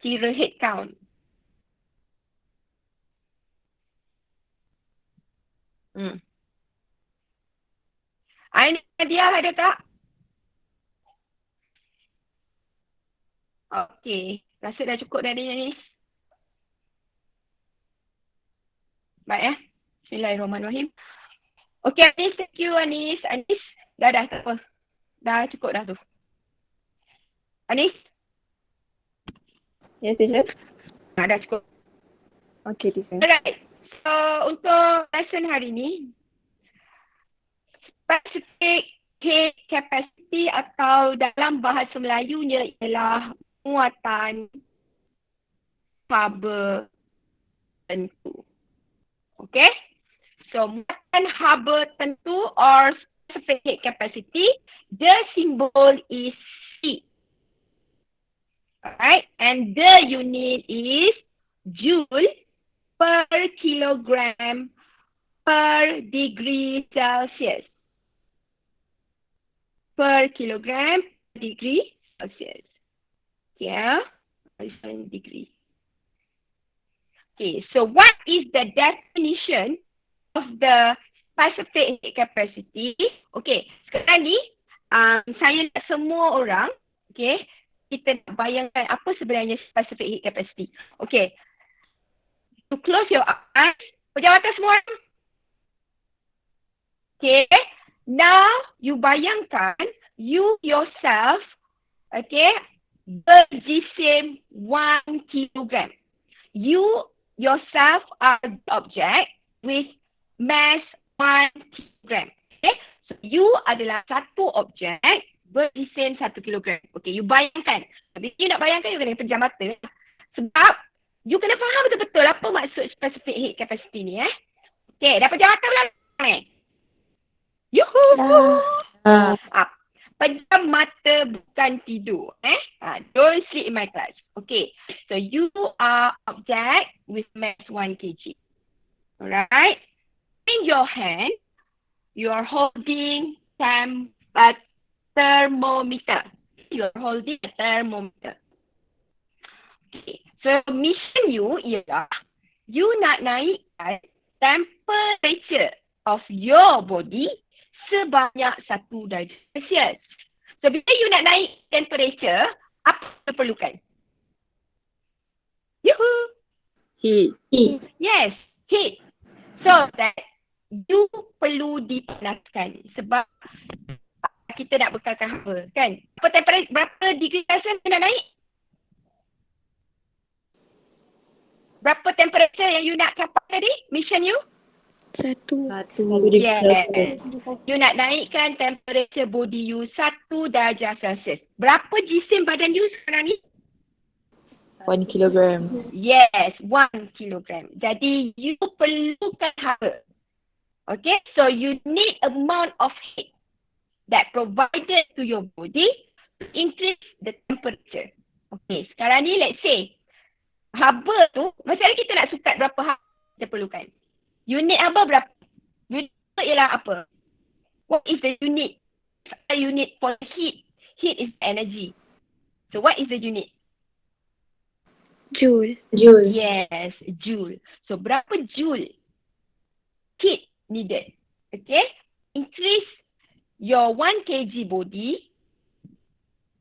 kira head count. Nadia ada tak? Okey. Rasa dah cukup dah ni. Baik ya. Bismillahirrahmanirrahim. Okey Anis, thank you Anis. Anis, dah tak apa. Dah cukup dah tu. Anis? Yes, teacher. Dah cukup. Okay, teacher. Alright. So, untuk lesson hari ni, specific heat capacity atau dalam bahasa Melayunya ialah muatan haba tentu. Okay? So, muatan haba tentu or specific heat capacity, the symbol is C. Alright? And the unit is joule per kilogram per degree Celsius. Per kilogram per degree Celsius. Yeah, degree. Okay, so what is the definition of the specific heat capacity? Okay, sekarang ni saya nak semua orang, okay, kita nak bayangkan apa sebenarnya specific heat capacity. Okay, to close your eyes, pejam mata semua orang. Okay, now you bayangkan you yourself, okay, berjisim 1 kilogram. You yourself are the object with mass 1 kilogram. Okay, so you adalah satu objek berjisim 1 kilogram. Okay, you bayangkan. Habis you nak bayangkan, you kena pejam mata. Sebab you kena faham betul-betul apa maksud specific heat capacity ni. Okay, dah pejam mata belum? Yuhuu! Pejam mata bukan tidur. Don't sleep in my class. Okay, so you are object with mass 1 kg. Alright? In your hand, you are holding a thermometer. You are holding a thermometer. Okay. So, mission you ialah you nak naikkan temperature of your body sebanyak 1 darjah Celsius. So, bila you nak naik temperature, apa yang perlukan? Yuhu! Heat. Yes, heat. So, that you perlu dipanaskan sebab kita nak bekalkan haba, kan? Berapa degree Celsius you nak naik? Berapa temperature yang you nak capai tadi? Mission you? 1. Yes. You nak naikkan temperature body you 1 darjah Celsius. Berapa jisim badan you sekarang ni? 1 kilogram. Yes, 1 kilogram. Jadi, you perlukan haba. Okay, so you need amount of heat that provided to your body to increase the temperature. Okay, sekarang ni let's say, haba tu, masalah kita nak sukat berapa haba kita perlukan. Unit haba berapa? Unit ialah apa? What is the unit? A unit for heat. Heat is energy. So what is the unit? Joule. Yes, joule. So berapa joule heat needed? Okay, increase your 1 kg body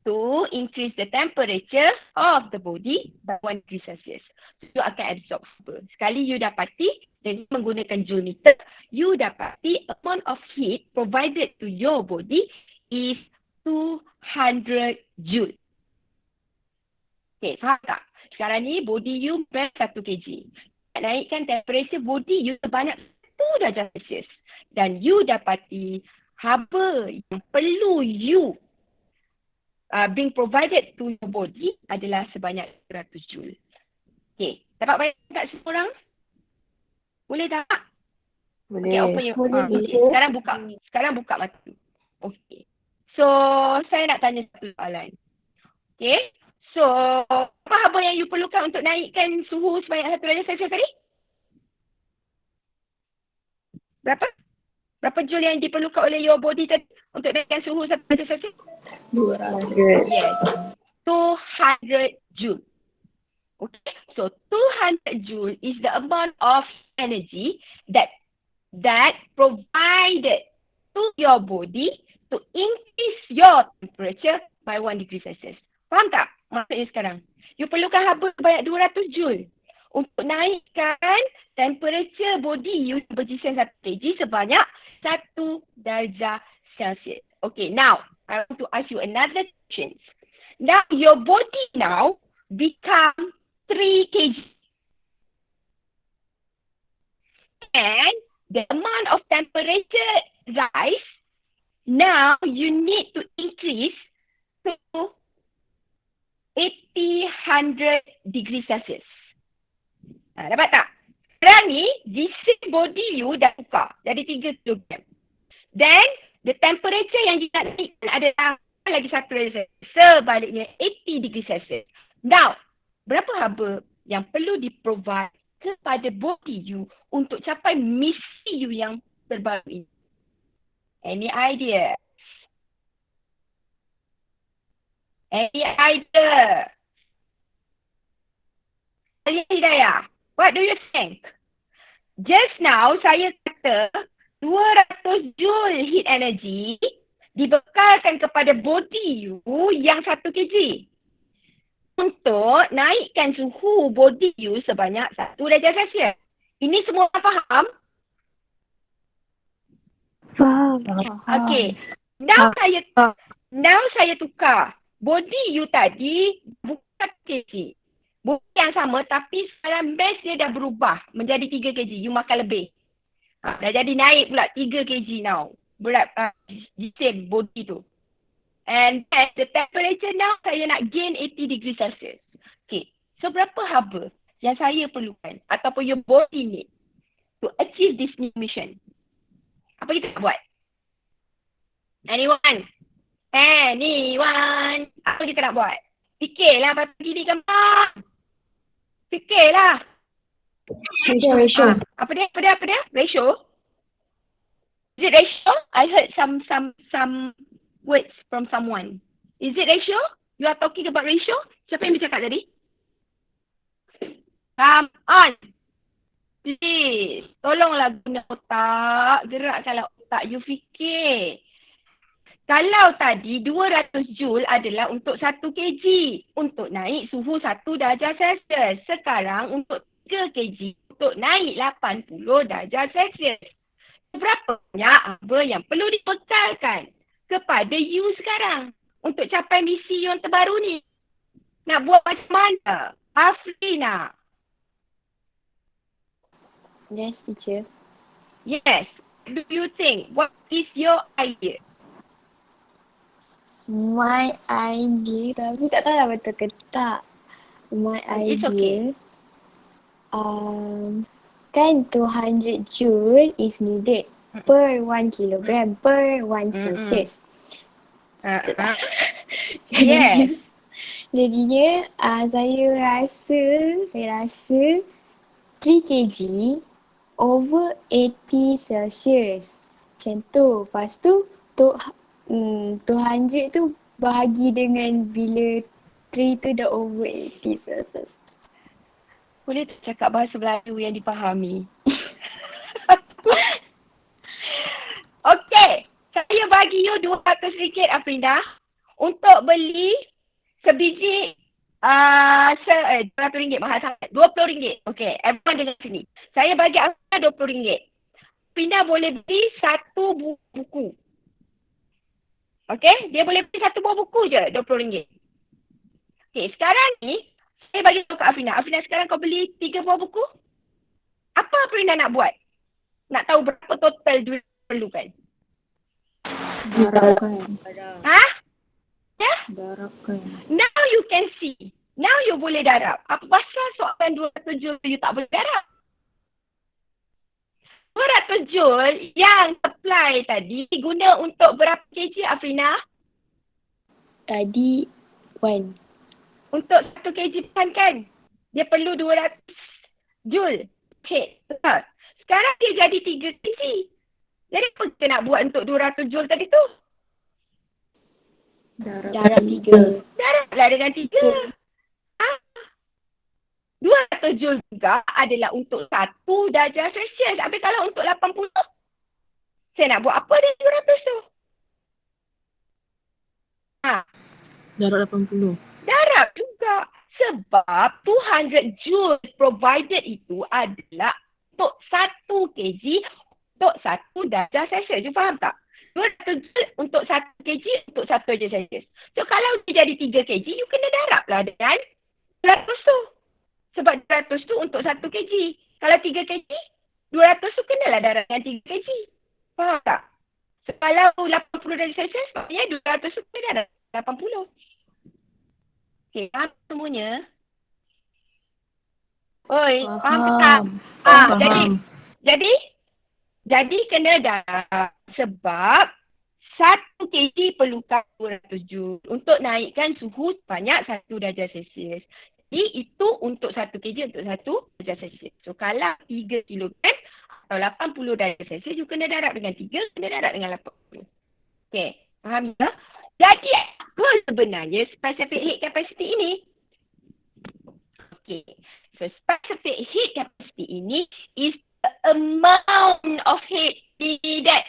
to increase the temperature of the body by 1 degree Celsius. So, you akan absorb haba. Sekali you dapati, dan menggunakan joule meter, you dapati amount of heat provided to your body is 200 joule. Okay, faham tak? Sekarang ni body you mass 1 kg. Naikkan temperature body you sebanyak 1 darjah Celsius. Dan you dapati haba yang perlu you being provided to your body adalah sebanyak 100 joule. Okay, dapat bayang tak semua orang? Boleh tak? Boleh. Okay, open your okay. Sekarang buka mata. Okay. So, saya nak tanya satu soalan. Okay. So, apa haba yang you perlukan untuk naikkan suhu sebanyak 1 darjah Celsius tadi? Berapa? Berapa joule yang diperlukan oleh your body tadi untuk naikkan suhu 1 darjah Celsius? 200. Yes. 200 joule. Okay, so 200 joule is the amount of energy that provided to your body to increase your temperature by 1 degree Celsius. Faham tak maksudnya sekarang? You perlukan haba banyak 200 joule untuk naikkan temperature body you berjisen 1 kg sebanyak 1 darjah Celsius. Okay, now I want to ask you another question. Now your body now become 3 kg. And the amount of temperature rise, now you need to increase to 100 degree Celsius. Dapat tak? Sekarang ni, jisen body you dah tukar jadi 3 kg. Then, the temperature yang you nak naikkan adalah lagi 1 darjah Celsius. Sebaliknya, 80 degree Celsius. Now, berapa haba yang perlu di-provide kepada body you untuk capai misi you yang terbaru ini? Any idea? Any idea? Hidayah, what do you think? Just now, saya kata 200 joule heat energy dibekalkan kepada body you yang 1 kg. Untuk naikkan suhu body you sebanyak 1 darjah Celsius. Ini semua faham? Faham. Okay. Now saya tukar. Body you tadi bukan kg. Body yang sama tapi sekarang mass dia dah berubah menjadi 3 kg. You makan lebih. Dah jadi naik pula 3 kg now. Berat jisim body tu. And the temperature now saya nak gain 80 degree Celsius. Okay. So berapa haba yang saya perlukan ataupun your body need to achieve this new mission? Apa kita nak buat? Anyone? Apa kita nak buat? Fikirlah pasal gini gambar. Fikirlah. Ratio. Apa dia? Ratio? Is it ratio? I heard some words from someone. Is it ratio? You are talking about ratio? Siapa yang bercakap tadi? Come on. Please. Tolonglah guna otak. Gerakkanlah otak. You fikir. Kalau tadi 200 joule adalah untuk 1 kg. Untuk naik suhu 1 darjah Celsius. Sekarang untuk 3 kg. Untuk naik 80 darjah Celsius. Berapa banyak haba yang perlu dibekalkan kepada you sekarang untuk capai misi yang terbaru ni? Nak buat macam mana? Afrina. Yes, teacher. Yes. Do you think? What is your idea? My idea, tapi tak tahu lah betul ke tak. My It's idea, kan 200 joule is needed per 1 kilogram per 1 Celsius. Yes. Jadinya saya rasa 3 kg over 80 Celsius. Macam tu. Lepas tu 200 tu bahagi dengan bila 3 tu dah over 80 Celsius. Boleh tak cakap bahasa Melayu yang dipahami? Okey. Saya bagi you RM200 Afrina untuk beli sebiji RM200 mahal sangat. RM20. Okey, everyone dengar sini. Saya bagi Afrina RM20. Afrina boleh beli 1 buku. Okey, dia boleh beli 1 buah buku je RM20. Okey, sekarang ni saya bagi tahu kat Afrina. Afrina, sekarang kau beli 3 buah buku. Apa Afrina nak buat? Nak tahu berapa total duit perlukan? Darabkan. Ha? Ya? Darabkan. Now you can see. Now you boleh darab. Apa pasal soalan 200 joule you tak boleh darab? 200 joule yang supply tadi guna untuk berapa kg Afrina? Tadi 1. Untuk 1 kg bahan kan? Dia perlu 200 joule. Okay, betul. Sekarang dia jadi 3 kg. Jadi apa kita nak buat untuk 200 joule tadi tu? Darab 3. Darablah dengan 3. 200 Joule juga adalah untuk 1 darjah Celsius. Habis kalau untuk 80, saya nak buat apa dengan 200 tu? Darab 80. Darab juga. Sebab 200 Joule provided itu adalah untuk 1 kg untuk 1 darjah Celsius. You faham tak? 200 Joule untuk 1 kg untuk 1 darjah Celsius. So kalau dia jadi 3 kg, you kena darab lah dengan 200 tu. Sebab 200 tu untuk 1 kg. Kalau 3 kg, 200 tu kenalah darab dengan 3 kg. Faham tak? So, kalau 80 darjah Celsius, maknanya 200 tu kena darab 80. Okey, faham semuanya? Oi, faham ke tak? Faham. Jadi kena darab sebab 1 kg perlukan 200 Joule untuk naikkan suhu sebanyak 1 darjah Celsius. Jadi itu untuk 1 kg untuk 1 darjah Celsius. So kalau 3 kilogram atau 80 darjah Celsius, you kena darab dengan 3, kena darab dengan 80. Okey, faham ya? Jadi apa sebenarnya specific heat capacity ini? Okey, so specific heat capacity ini is the amount of heat needed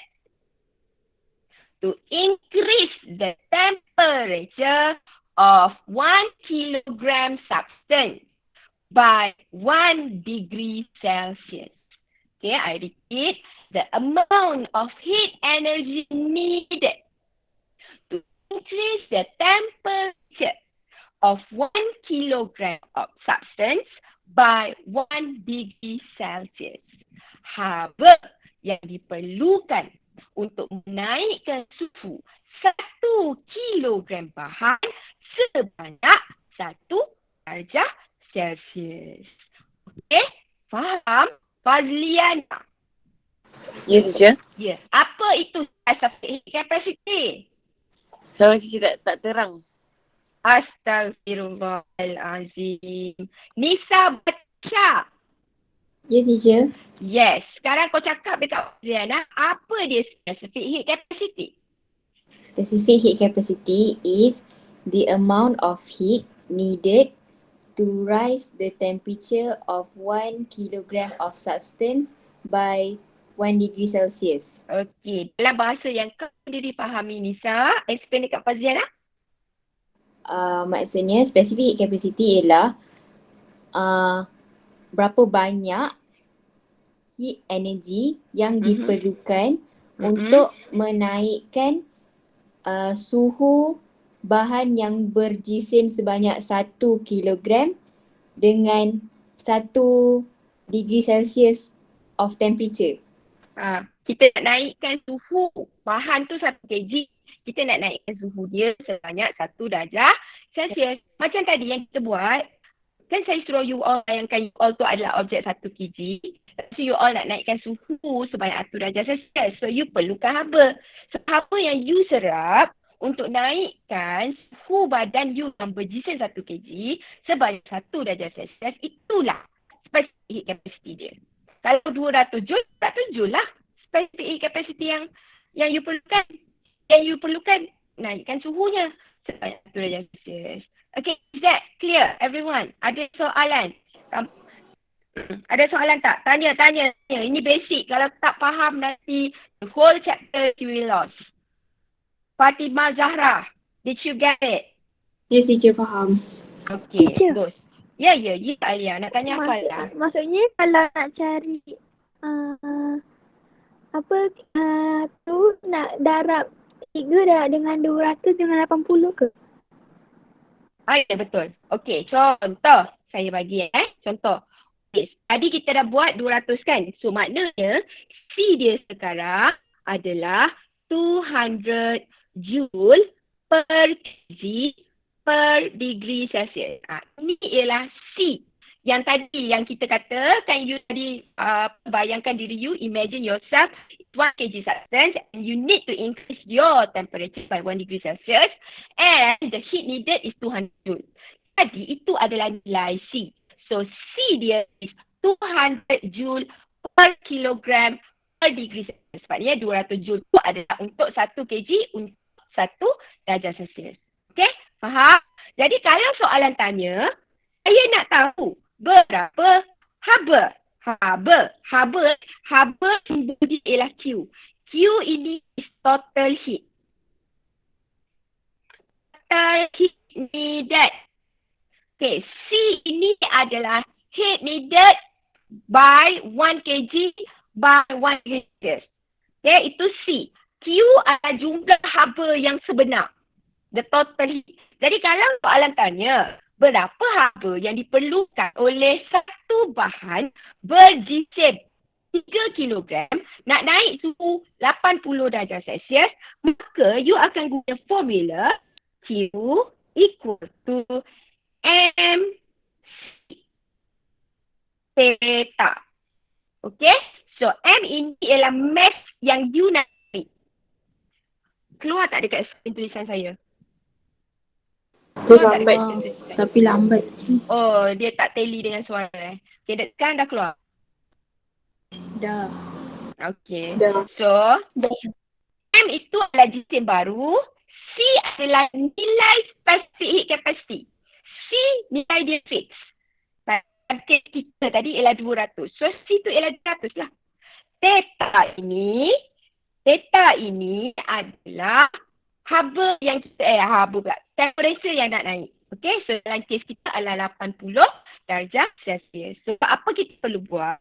to increase the temperature of 1 kilogram substance by 1 degree Celsius. Okay, I repeat, the amount of heat energy needed to increase the temperature of 1 kilogram of substance by 1 degree Celsius. Haba yang diperlukan untuk menaikkan suhu 1 kilogram bahan sebanyak 1 darjah Celsius. Okey? Faham? Fazliana? Ya, teacher. Ya. Apa itu specific heat capacity? Kalau teacher tak terang. Astaghfirullahalazim. Nisa baca. Ya, teacher. Yes. Sekarang kau cakap dekat Fazliana, apa dia specific heat capacity? Specific heat capacity is the amount of heat needed to rise the temperature of 1 kilogram of substance by 1 degree Celsius. Okey. Dalam bahasa yang kau sendiri fahami, Nisa, explain dekat Fazliana. Maksudnya specific heat capacity ialah berapa banyak heat energy yang diperlukan untuk menaikkan suhu bahan yang berjisim sebanyak 1 kilogram dengan 1 degree Celsius of temperature. Kita nak naikkan suhu bahan tu 1 kg, kita nak naikkan suhu dia sebanyak 1 darjah Celsius. Macam tadi yang kita buat, kan saya suruh you all bayangkan you all tu adalah objek 1 kg. So you all nak naikkan suhu sebanyak 1 darjah Celsius. So you perlukan haba. So haba yang you serap untuk naikkan suhu badan you yang berjisim 1 kg sebanyak 1 darjah Celsius, itulah specific heat capacity dia. Kalau 200 Joule, 200 Joule lah specific heat capacity yang you perlukan. Yang you perlukan naikkan suhunya sebanyak 1 darjah Celsius. Okay, is that clear everyone? Ada soalan? Ada soalan tak? Tanya. Ini basic. Kalau tak faham nanti the whole chapter you will lost. Fatimah Zahra, did you get it? Yes, teacher, faham. Okay, Teacher. terus. Ya, Alia. Nak tanya apa lah? Maksudnya kalau nak cari tu nak darab 3 dah dengan 200 dengan 80 ke? Ya, betul. Okay, contoh. Saya bagi contoh. Okay, tadi kita dah buat 200 kan? So, maknanya C dia sekarang adalah 200 Joule per kg per degree Celsius. Ini ialah C. Yang tadi yang kita kata, kan you tadi bayangkan diri you, imagine yourself 1 kg substance and you need to increase your temperature by 1 degree Celsius and the heat needed is 200 Joule. Jadi itu adalah nilai C. So C dia is 200 Joule per kilogram per degree Celsius. Sebabnya 200 Joule itu adalah untuk 1 kg untuk 1 darjah Celsius. Okay? Faham? Jadi kalau soalan tanya, saya nak tahu berapa haba. Haba simbol dia ialah Q. Q ini is total heat. Total heat needed. Okay, C ini adalah heat needed by 1 kg by 1 liter. Okay, itu C. Q adalah jumlah haba yang sebenar. The total heat. Jadi kalau soalan tanya, berapa haba yang diperlukan oleh satu bahan berjisim 3 kilogram nak naik suhu 80 darjah Celsius, maka you akan guna formula Q equal to M theta. Okay? So, M ini ialah mass yang you nak naik. Keluar tak dekat skrin tulisan saya? Dia Keluar tak lambat. dekat skrin tulisan saya? Tapi lambat je. Oh, dia tak tally dengan suara. Okay, sekarang dah keluar. Dah. Okay. Dah. So, M itu adalah jisim baru. C adalah nilai specific heat capacity. C nilai dia fix. Target kita tadi ialah 200. So, C itu ialah 200 lah. Theta ini adalah haba yang kita, temperature yang nak naik. Okay, so dalam kes kita adalah 80 darjah Celsius. So, apa kita perlu buat?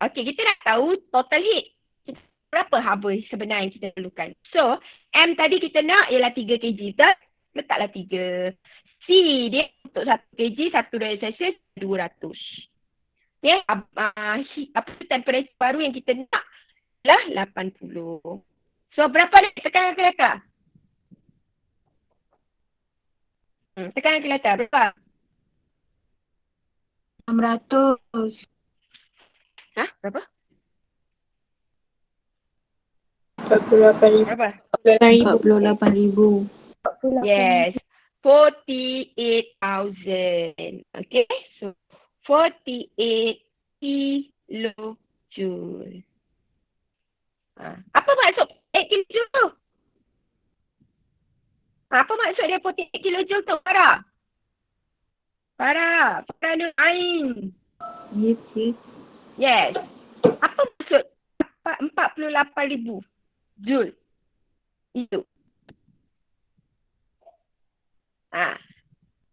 Okay, kita nak tahu total heat. Berapa haba sebenar yang kita perlukan. So, M tadi kita nak ialah 3 kg. Kita letaklah 3. C dia untuk 1 kg, 1 darjah Celsius, 200. Okay, apa temperature baru yang kita nak adalah 80. So, berapa nak tekanan kelakar? Tekanan kelakar berapa? 600. Hah? Berapa? 48,000. Berapa? 48,000. Yes. 48,000. Okay. So, 48 kilojoule. Apa maksud 8 kilojoule tu? Apa maksud dia 48 kilojoule tu, Farah? Farah Nur Ain. Ya, cik. Yes. Apa maksud 48,000 joule? Itu.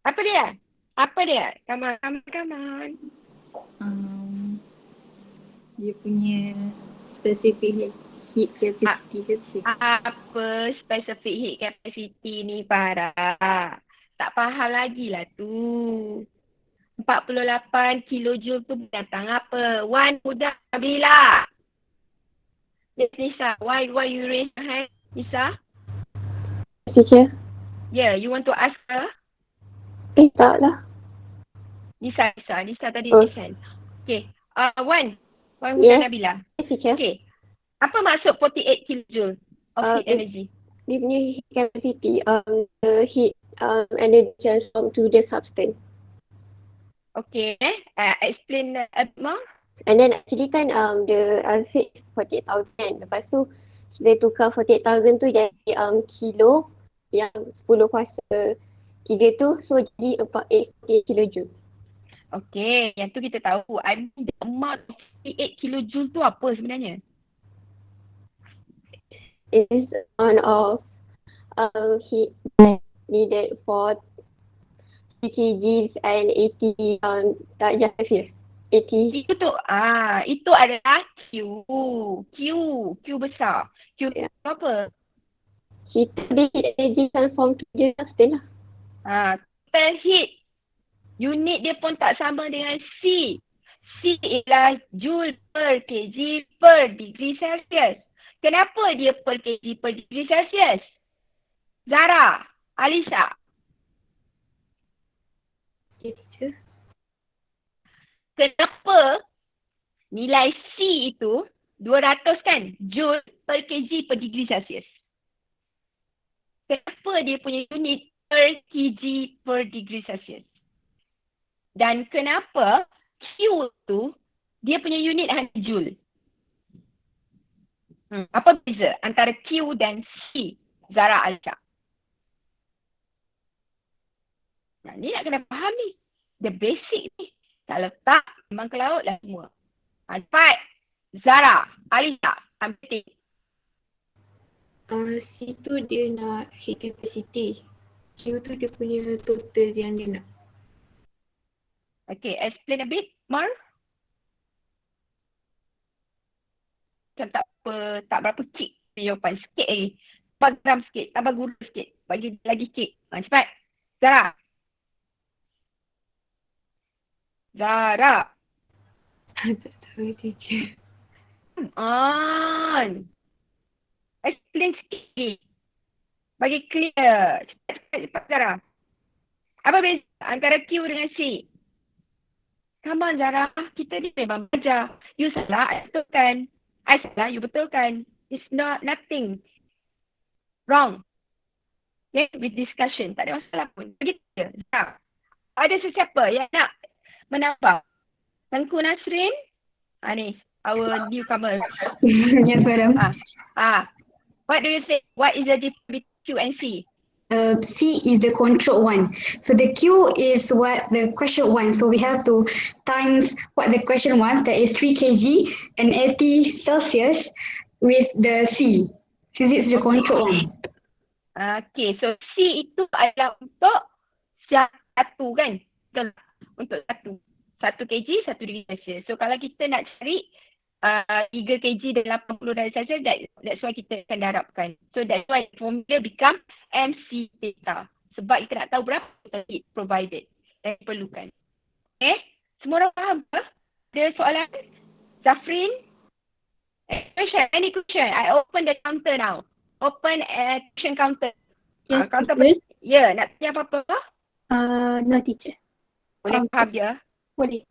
Apa dia? Come on. Dia punya specific heat capacity ke cik? Apa specific heat capacity ni, Farah? Tak faham lagi lah tu. 48 kilojoule tu datang apa? Wan, budak Nabila. Yes, Lisa. Why you raise your hand, Lisa? Teacher? Yeah, you want to ask her? Tak lah. Lisa tadi Oh. raise hand. Okay. Wan budak Yeah. Nabila. Teacher? Okay. Apa maksud 48 kilojoule of heat energy? Dia punya heat capacity, the heat energy transform to the substance. Okay. Explain a bit more. And then actually kan the said 48,000. Lepas tu dia tukar 48,000 tu jadi kilo yang 10 kuasa 3 tu, so jadi 48 kilojoule. Okay. Yang tu kita tahu. I mean the amount of 48 kilojoule tu apa sebenarnya? Is amount of heat needed for 3 kg and 80 darjah Celsius. 80. Itu adalah Q besar. Q Ya. apa? Kita heat energy transform to the substance lah. Total heat. Unit dia pun tak sama dengan C. C ialah joule per kg per degree Celsius. Kenapa dia per kg per degree Celsius? Zara, Alisa. Ya, teacher. Kenapa nilai C itu 200 kan? Joule per kg per degree Celsius. Kenapa dia punya unit per kg per degree Celsius? Dan kenapa Q tu dia punya unit hanya joule? Apa beza antara Q dan C, Zara Alisa? Ni nak kena faham ni. The basic ni. Kalau tak, memang ke laut lah semua. Cepat. Zara, Alisa, ambil. C tu dia nak heat capacity. Q tu dia punya total yang dia nak. Okay, explain a bit, Mar. Macam tak berapa cik jawapan. Sikit lagi. Tambah gram sikit, tambah gula sikit. Bagi lagi cik. Cepat. Zara. Zara. Tak tahu teacher. Come on. Explain sikit. Bagi clear. Cepat, Zara. Apa beza antara Q dengan C? Come on, Zara. Kita ni memang belajar. You salah, I betulkan. I salah, you betulkan. It's not nothing wrong. Okay, with discussion. Tak ada masalah pun. Begitu je. Zara. Ada sesiapa yang nak menambah? Tengku Nasrin? Ni, our newcomer. Yes, madam. What do you think? What is the difference between Q and C? C is the control one. So the Q is what the question wants. So we have to times what the question wants, that is 3 kg and 80 Celsius with the C. Since it's the control one. Okay, so C itu adalah untuk satu kan? Betul. Untuk satu kg, 1 degree Celsius. So kalau kita nak cari 3 kg dan 80 darjah Celsius, that's why kita akan darabkan. So that's why formula become MC theta. Sebab kita nak tahu berapa heat provided yang diperlukan. Okay? Semua orang faham ke? Ada soalan? Zafrin? Any question? I open the counter now. Open question counter. Yes, Counter teacher. nak tanya apa-apa? No, teacher. Boleh faham je? Boleh.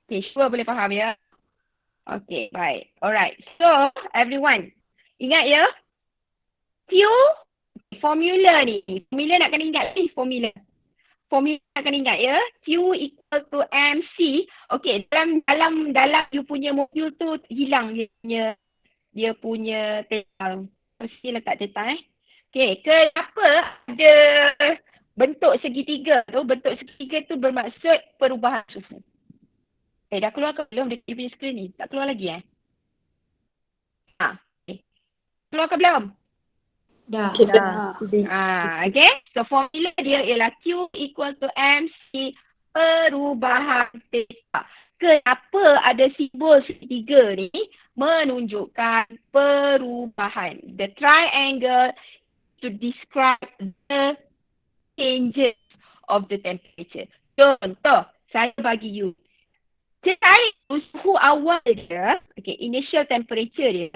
Okay, sure boleh faham ya? Okay, baik. Alright. So, everyone. Ingat ya? Q, formula ni. Formula nak kena ingat ni, formula. Formula nak kena ingat ya. Q equal to MC. Okay, dalam you punya modul tu hilang dia punya teta. Mesti letak teta Okay, kenapa ada bentuk segitiga tu? Bentuk segitiga tu bermaksud perubahan suhu. Dah keluar ke belum dia punya skrin ni? Tak keluar lagi okay. Keluar ke belum? Dah. Okay. So formula dia ialah Q equal to MC perubahan theta. Kenapa ada simbol segitiga ni? Menunjukkan perubahan. The triangle to describe the changes of the temperature. Contoh, saya bagi you. Cari suhu awal dia, okay, initial temperature dia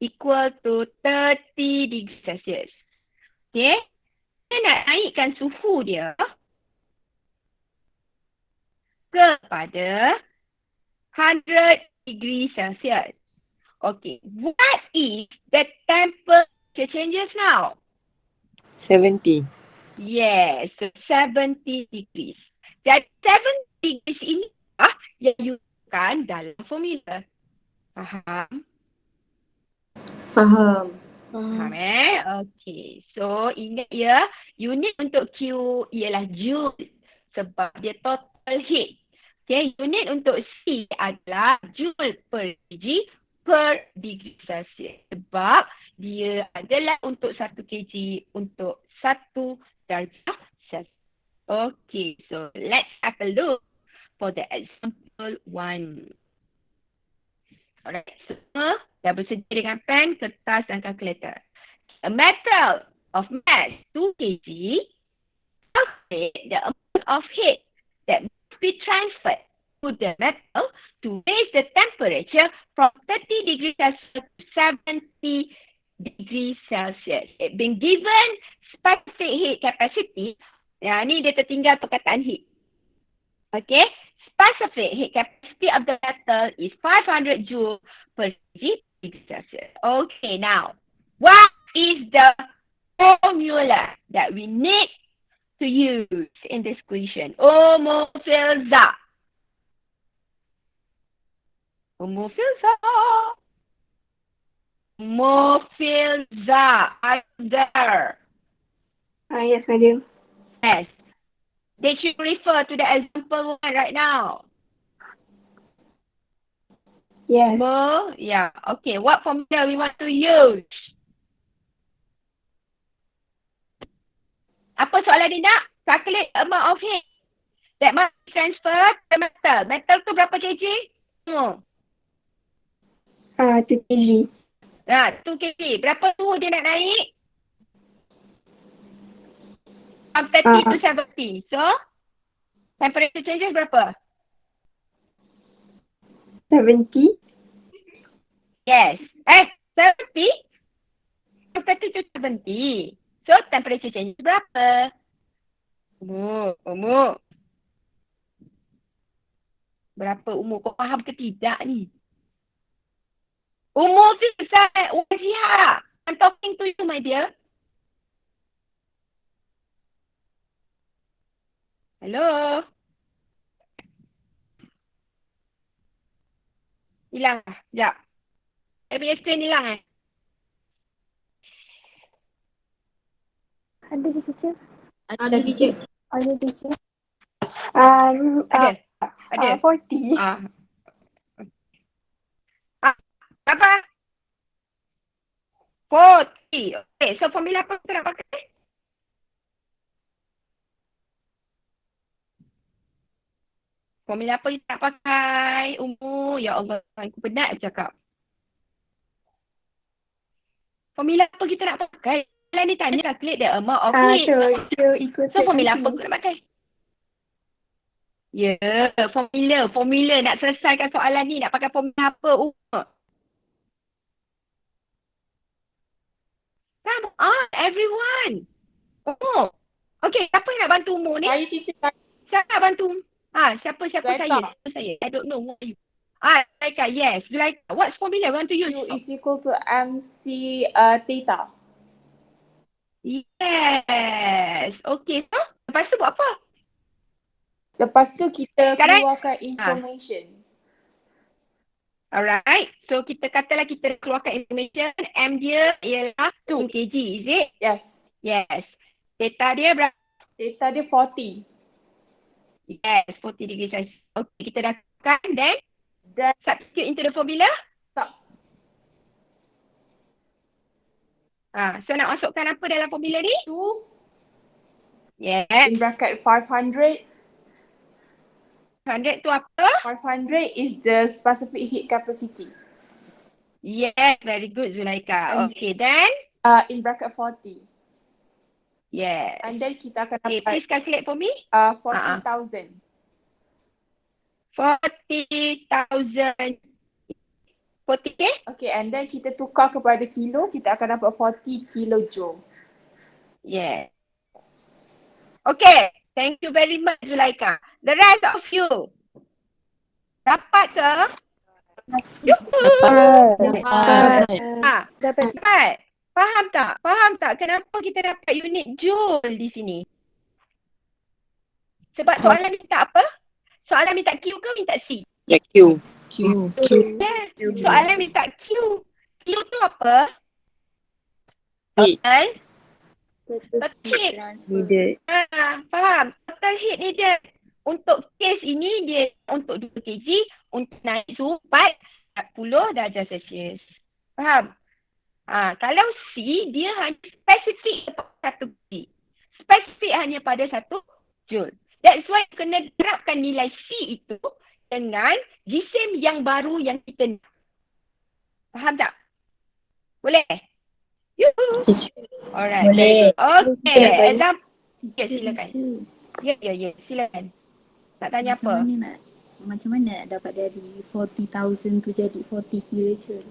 equal to 30 degree Celsius. Okay. Kita nak naikkan suhu dia kepada 100 degree Celsius. Okay. What is the temperature changes now? 70. Yes, so 70 degrees. Jadi 70 degrees ini yang diukarkan dalam formula. Faham? Faham. Faham Okay. So ingat ya, unit untuk Q ialah joule sebab dia total heat. Okay, unit untuk C adalah joule per kg per degree Celsius. Sebab dia adalah untuk 1 kg untuk 1 darjah Celsius. Okay, so let's have a look for the example 1. Alright, semua dah bersedia dengan pen, kertas dan kalkulator. A metal of mass 2 kg, calculate the amount of heat that must be transferred to the metal to raise the temperature from 30 degrees Celsius to 70 degrees Celsius. It being given specific heat capacity. Ni dia tertinggal perkataan heat. Okay. Specific heat capacity of the metal is 500 joule per degree Celsius. Okay, now, what is the formula that we need to use in this equation? Homofilza. Homofilza. Are you there? Yes, madam. Yes. Did you refer to the example one right now? Yes. Yeah. Okay. What formula we want to use? Apa soalan dia nak? Calculate amount of heat that must be transferred to metal. Metal tu berapa kg? 2 kg. 2 kg. Berapa suhu dia nak naik? From 30 to 70. So, temperature changes berapa? 70. Yes. 70? From 30 to 70. So, temperature changes berapa? Umur. Berapa umur? Kau faham ke tidak ni? Umur tu Ustaz Wajihah. I'm talking to you, my dear. Hello? Hilang lah. Sekejap. Saya punya screen hilang Ada ke teacher? Ada teacher. Ada teacher. Ada. 40. Apa? 40. Okay, so formula apa kita nak pakai? Formula apa kita nak pakai? Umur. Ya Allah, aku penat bercakap. Formula apa kita nak pakai? Kalau ni tanya calculate the amount of heat. So formula apa kita nak pakai? Ya, formula. Nak selesaikan soalan ni nak pakai formula apa? Umur. Come on, everyone. Umur. Okay, siapa yang nak bantu umur ni? Saya teacher. Siapa nak bantu? Siapa Zulaika. saya? I don't know. Who are you? Zulaika, yes. Zulaika, what's formula we want to use? Q is equal to MC theta. Yes. Okay, so lepas tu buat apa? Lepas tu kita Sekarang? keluarkan information. Alright. So kita katalah kita keluarkan information. M dia ialah 2 2. kg, is it? Yes. Yes. Theta dia berapa? Theta dia 40. Yes, 40 degree Celsius. Okay, kita dah kan. Then Dan substitute into the formula. sub. So nak masukkan apa dalam formula ni? 2 Yes. in bracket 500. 100 tu apa? 500 is the specific heat capacity. Yes, very good Zulaika. And- Okay, then. In bracket 40. Yes. And then kita akan Okay, dapat please calculate for me. 40,000. 40,000. 40K? Okay, and then kita tukar kepada kilo, kita akan dapat 40 kilojoule. Yes. Okay. Thank you very much, Zulaika. The rest of you. Dapat ke? Dapat. Faham tak? Kenapa kita dapat unit joule di sini? Sebab soalan minta apa? Soalan minta Q ke minta C? Ya, Q. Q. Soalan minta Q. Q tu apa? Heat. Total heat. Needed. Faham. Total heat ni dia untuk case ini dia untuk 2 kg untuk naik suhu 40 darjah Celsius. Faham? Kalau C dia hanya spesifik pada 1 kg. Spesifik hanya pada 1 joule. That's why kena terapkan nilai C itu dengan jisim yang baru yang kita nak. Faham tak? Boleh? Yuhu. Alright. Boleh. Okay. Example. Ya, silakan. Ya, silakan. Nak tanya apa? Macam mana nak dapat dari 40,000 tu jadi 40 kilojoule?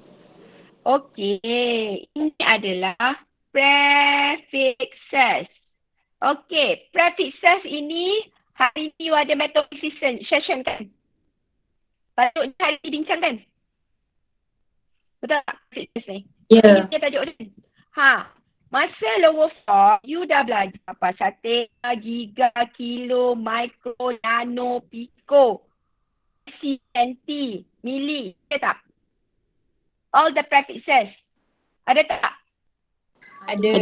Okey, ini adalah prefixes. Okey, prefixes ini hari ni you ada metode session kan? Patut hari ni bincangkan. Betul tak prefixes ni? Ya. Ini dia tajuk dia. Masa lower 4, you dah belajar pasal tera, giga, kilo, mikro, nano, pico, cm, mili, ada tak? All the prefixes. Ada tak? Ada.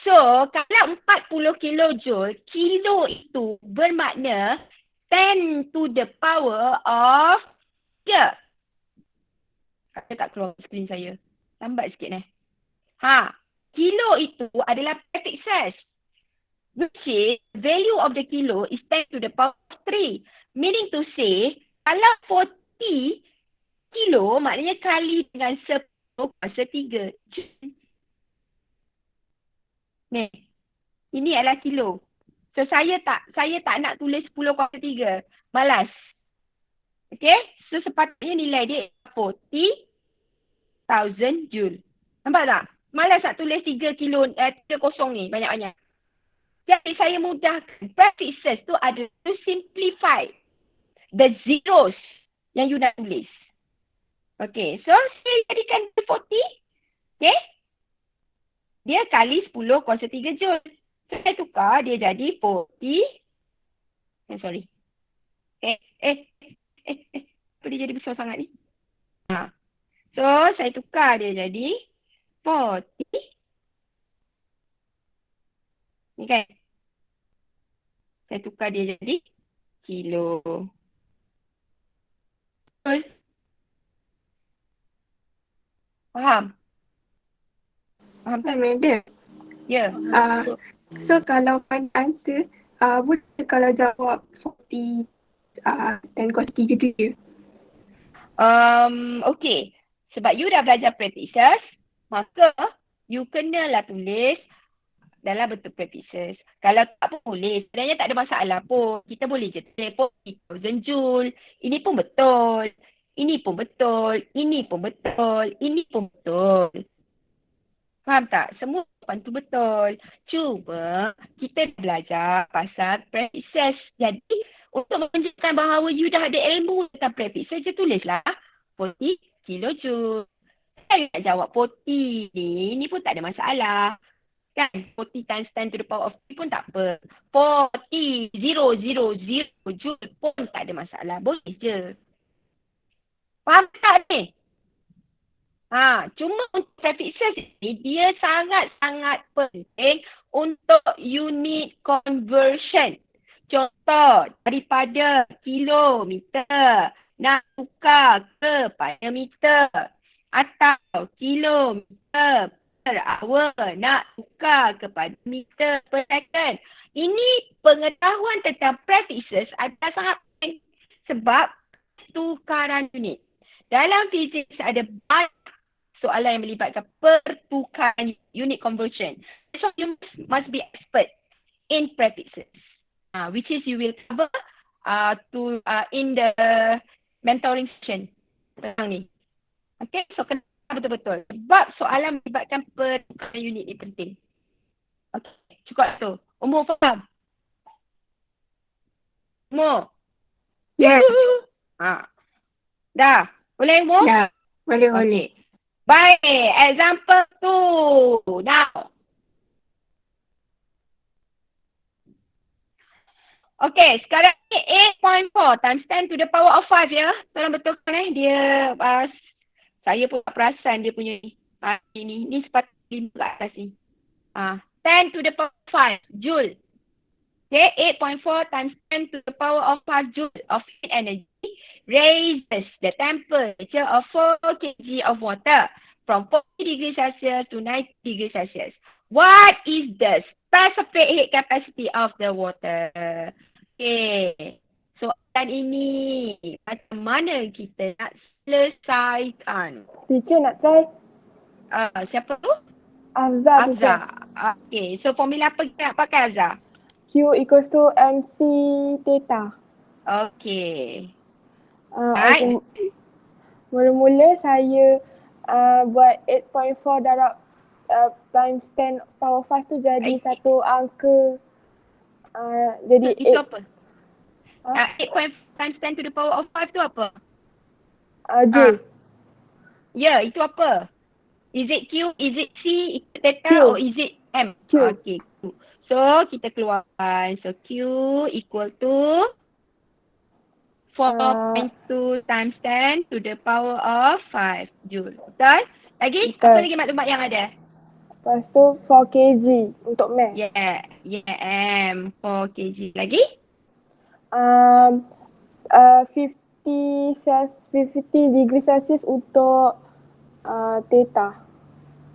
So, kalau 40 kilojoule, kilo itu bermakna 10 to the power of 3. Saya tak keluar skrin saya. Lambat sikit ni. Kilo itu adalah prefixes. Which is, value of the kilo is 10 to the power of 3. Meaning to say, kalau 40 kilo, maknanya kali dengan 10 kuasa 3. Ni, ini adalah kilo. So, saya tak nak tulis 10 kuasa 3. Malas. Okay? So, sepatutnya nilai dia 40,000 joule. Nampak tak? Malas nak tulis 3 kosong ni banyak-banyak. Jadi, saya mudahkan. Prefixes tu ada to simplify the zeros yang you nak tulis. Okay, so saya jadikan 40. Okay. Dia kali 10 kuasa 3 joule. So, saya tukar dia jadi 40. Sorry. Apa dia jadi besar sangat ni? So, saya tukar dia jadi 40. Ni kan? Saya tukar dia jadi kilo. Faham? Faham tak? Madam. Ya. So kalau find answer, boleh kalau jawab 40 dan kuasa 3 tu je. Okay. Sebab you dah belajar prefixes, maka you kenalah tulis dalam bentuk prefixes. Kalau tak pun boleh. Sebenarnya tak ada masalah pun. Kita boleh je tulis 40,000 joule. Ini pun betul. Ini pun betul. Ini pun betul. Ini pun betul. Faham tak? Semua jawapan tu betul. Cuma kita belajar pasal prefixes. Jadi untuk menunjukkan bahawa you dah ada ilmu tentang prefixes, je tulislah 40 kilojoule. Saya nak jawab 40 ni. Ni pun tak ada masalah. Kan? 40 times 10 to the power of 3 pun tak apa. 40,000 joule pun tak ada masalah. Boleh je. Faham tak ni? Cuma untuk prefixes ni, dia sangat-sangat penting untuk unit conversion. Contoh, daripada kilometer nak tukar kepada meter. Atau kilometer per hour nak tukar kepada meter per second. Ini pengetahuan tentang prefixes adalah sangat penting sebab tukaran unit. Dalam fizik ada banyak soalan yang melibatkan pertukaran unit conversion. So you must be expert in prefixes. Which is you will cover in the mentoring session tentang ni. Okay, so kena betul-betul. Sebab soalan melibatkan pertukaran unit ni penting. Okay, cukup tu. Umur faham? Umur? Yes. Dah. Boleh umur? Ya, boleh. Okay. Baik, example tu. Now. Okay, sekarang ni 8.4 times 10 to the power of 5 ya. Tolong betulkan dia. Saya pun tak perasan dia punya ni. Ni sepatutnya 5 kat atas ni. 10 to the power of 5 joule. Okay, 8.4 times 10 to the power of 5 joule of heat energy raises the temperature of 4 kg of water from 40 degrees Celsius to 90 degrees Celsius. What is the specific heat capacity of the water? Okay. Soalan ini macam mana kita nak selesaikan? Teacher nak try? Siapa tu? Afza. Okay. So formula apa kita nak pakai, Afza? Q equals to MC theta. Okay. Mula-mula saya buat 8.4 darab times 10 power 5 tu jadi satu angka jadi itu apa? 8.4 times 10 to the power of 5 tu apa? Joule. Ya, itu apa? Is it Q, is it C, is it theta Q. or is it M? Q. Okay, Q. So, kita keluarkan. So, Q equal to 4.2 times 10 to the power of 5 joule. Betul? Lagi? Betul. Apa lagi maklumat yang ada? Lepas tu 4 kg untuk math. Yeah, M. 4 kg. Lagi? 50 degree Celsius untuk theta.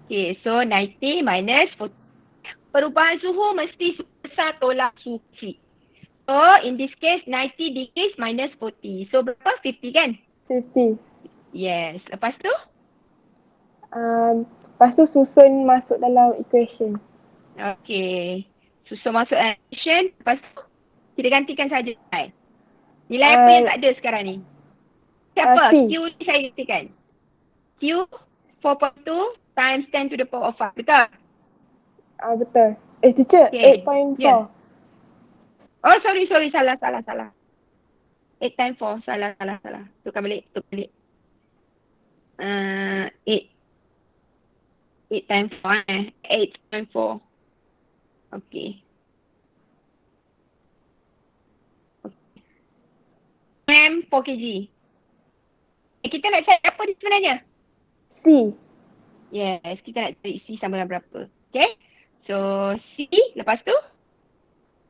Okay, so 90 minus 40. Perubahan suhu mesti besar tolak suhu kecil. So, in this case, 90 degrees minus 40. So, berapa? 50 kan? 50. Yes. Lepas tu? Lepas tu susun masuk dalam equation. Okay. Susun masuk equation. Lepas tu, kita gantikan saja nilai. Nilai apa yang tak ada sekarang ni? Siapa? C. Q ni saya gantikan. Q 4.2 times 10 to the power of 5. Betul? Betul. Teacher, Okay. 8.4. Yeah. Oh, sorry. Salah. 8 times 4. Salah. Tukar balik. 8 times 4 8 times 4. Okay. M 4 kg. Kita nak cari apa ni sebenarnya? C. Yes, kita nak cari C sama dengan berapa. Okay. So, C lepas tu?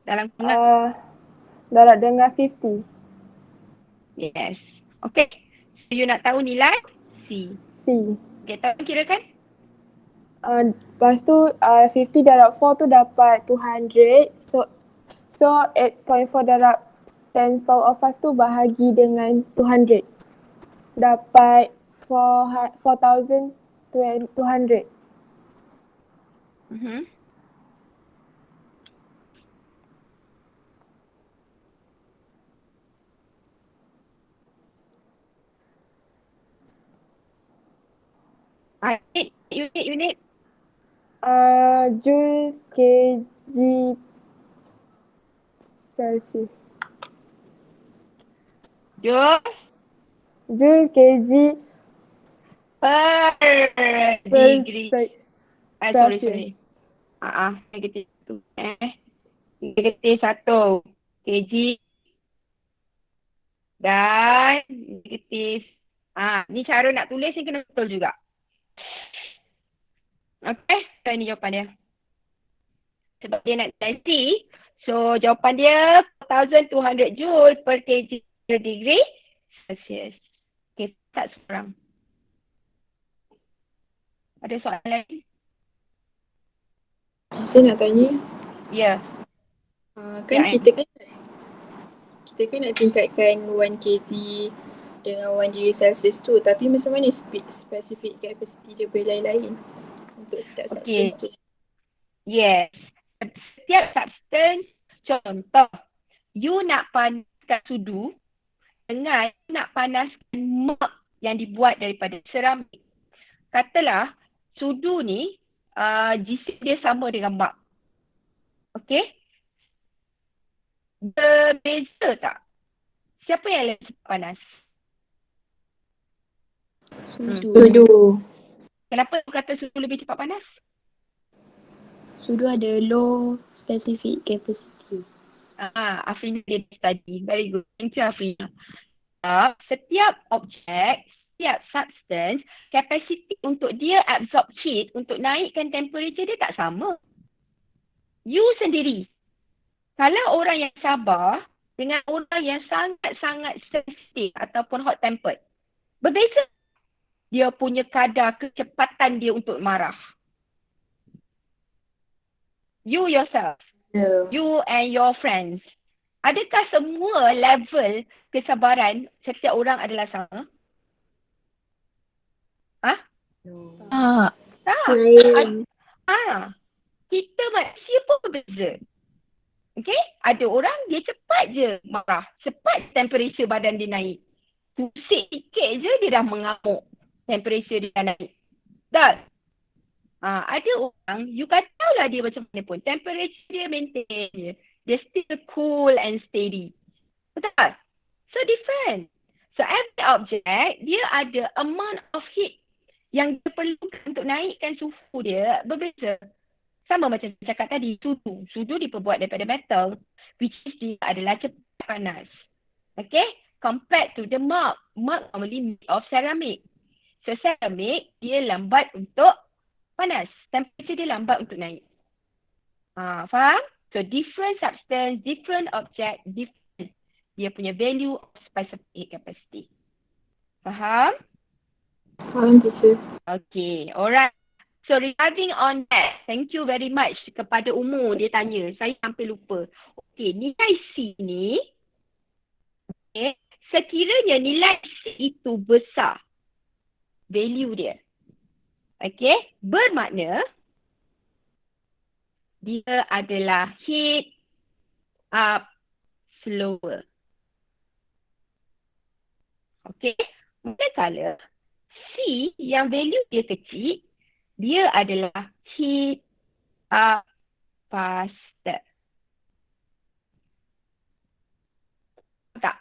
Dalam kurungan. Dalam dengan 50. Yes. Okay. So, you nak tahu nilai C. C. Okay, tahu kira kan? Lepas tu 50 darab 4 tu dapat 200. So 8.4 darab 10 power of 5 tu bahagi dengan 200. Dapat 4,200. Unit. Joule kg Celsius. Joule kg Per degree. Sorry. Negatif 1. Negatif 1 kg. Dan negatif. Ni cara nak tulis ni kena betul juga. Okay, so ini jawapan dia. Sebab dia nak nilai C, so jawapan dia 4,200 joule per kg per degree Celsius. Okay, tak seorang. Ada soalan lagi? Saya nak tanya. Ya. Kan kita kan nak tingkatkan 1 kg dengan 1 degree Celsius tu, tapi macam mana spesifik capacity dia berlain-lain untuk setiap substance tu? Yes. Setiap substance, contoh, you nak panaskan sudu dengan nak panaskan mak yang dibuat daripada seramik. Katalah, sudu ni jisim dia sama dengan mak. Okay? Berbeza tak? Siapa yang lebih cepat panas? Sudu. Kenapa you kata sudu lebih cepat panas? Sudu ada low specific capacity. Afrina dia study. Very good. Thank you, Afrina. Setiap objek, setiap substance, capacity untuk dia absorb heat, untuk naikkan temperature dia tak sama. You sendiri. Kalau orang yang sabar dengan orang yang sangat-sangat sensitif ataupun hot tempered, berbeza. Dia punya kadar kecepatan dia untuk marah. You yourself, you and your friends, adakah semua level kesabaran setiap orang adalah sama? Tak. Kita manusia pun berbeza. Okay? Ada orang dia cepat je marah. Cepat temperature badan dia naik. Pusing sikit je dia dah mengamuk. Temperature dia dah naik. Dah. Ada orang, you katalah dia macam mana pun, temperature dia maintain je. Dia still cool and steady. Betul? So different. So every object, dia ada amount of heat yang dia perlukan untuk naikkan suhu dia berbeza. Sama macam saya cakap tadi, sudu. Sudu diperbuat daripada metal, which is dia adalah cepat panas. Okay? Compared to the mug. Mug normally made of ceramic. So ceramic, dia lambat untuk panas. Temperature dia lambat untuk naik. Faham? So different substance, different object, different dia punya value of specific heat capacity. Faham? Faham teacher. Okay, alright. So regarding on that, thank you very much kepada Umur dia tanya. Saya hampir lupa. Okay, nilai C ni, okay, sekiranya nilai C itu besar, value dia, okay, bermakna dia adalah heat up slower. Okay, manakala C yang value dia kecil, dia adalah heat up faster. Tak.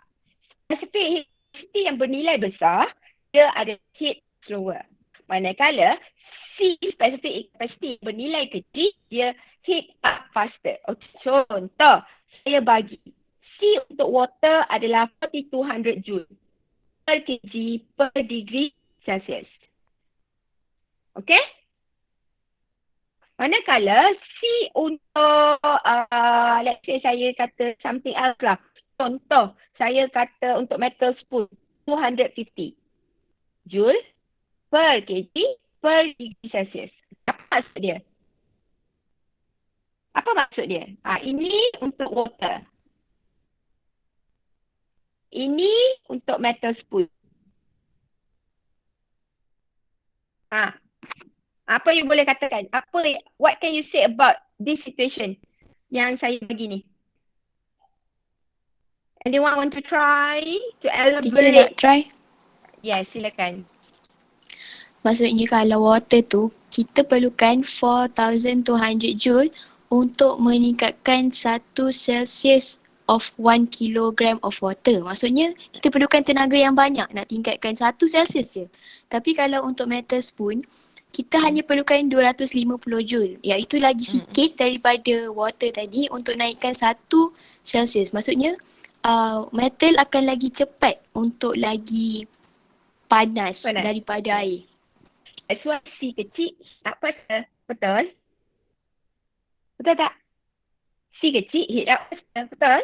Specific heat capacity yang bernilai besar, dia adalah heat slower. Manakala C specific heat capacity yang bernilai kecil, dia heat up faster. Okay, contoh, saya bagi C untuk water adalah 4200 joule per kg per degree Celsius. Okay? Manakala C untuk, let's say saya kata something else lah. Contoh, saya kata untuk metal spoon, 250 joule per kg per degree Celsius. Apa maksud dia? Apa maksud dia? Ini untuk water. Ini untuk metal spoon. Apa you boleh katakan? What can you say about this situation yang saya bagi ni? Anyone want to try to elaborate? Teacher nak try? Yes, silakan. Maksudnya kalau water tu, kita perlukan 4200 joule untuk meningkatkan 1 Celsius of 1 kilogram of water. Maksudnya kita perlukan tenaga yang banyak nak tingkatkan 1 Celsius je. Tapi kalau untuk metal spoon, kita hanya perlukan 250 joule. Iaitu lagi sikit daripada water tadi untuk naikkan 1 Celsius. Maksudnya metal akan lagi cepat untuk lagi panas daripada air. That's why C kecil tak faster. Betul? Betul tak? C kecil heat up faster. Betul?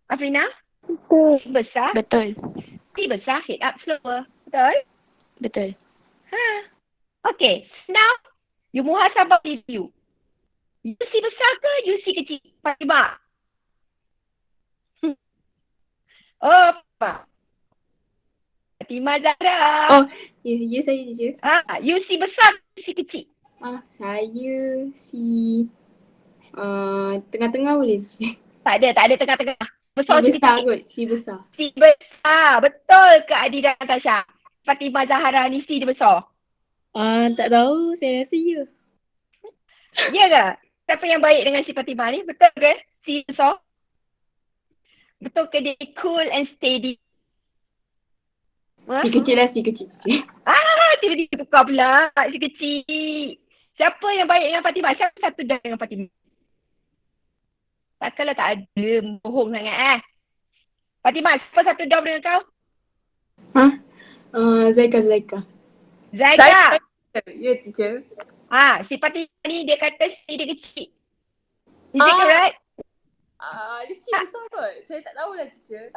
Afrina? Betul. C besar? Betul. C besar heat up slower. Betul? Betul. Okay. Now, you muhasabah diri you. You C besar ke you C kecil? Fatimah? Oh, Pak. Fatimah Zahra. Oh, ya saya je. You C besar ke C kecil? Saya tengah-tengah boleh je. Tak ada tengah-tengah. Si besar kot, si besar. C besar. Betul ke Adi dan Natasha? Fatimah Zahra ni C dia besar. Tak tahu, saya rasa ya. Ya ke? Siapa yang baik dengan si Fatimah ni? Betul ke? C besar? Betul ke dia cool and steady? Si kecil lah, si kecil. Tiba-tiba tukar pula si kecil. Siapa yang baik dengan Fatimah? Siapa satu dah dengan Fatimah? Takkanlah tak ada, bohong sangat Fatimah, siapa satu dah dengan kau? Zaika. Zaika? Ya, teacher. Si Fatimah ni dia kata si dia kecil. Is it correct? Dia si besar kot. Saya tak tahulah, teacher.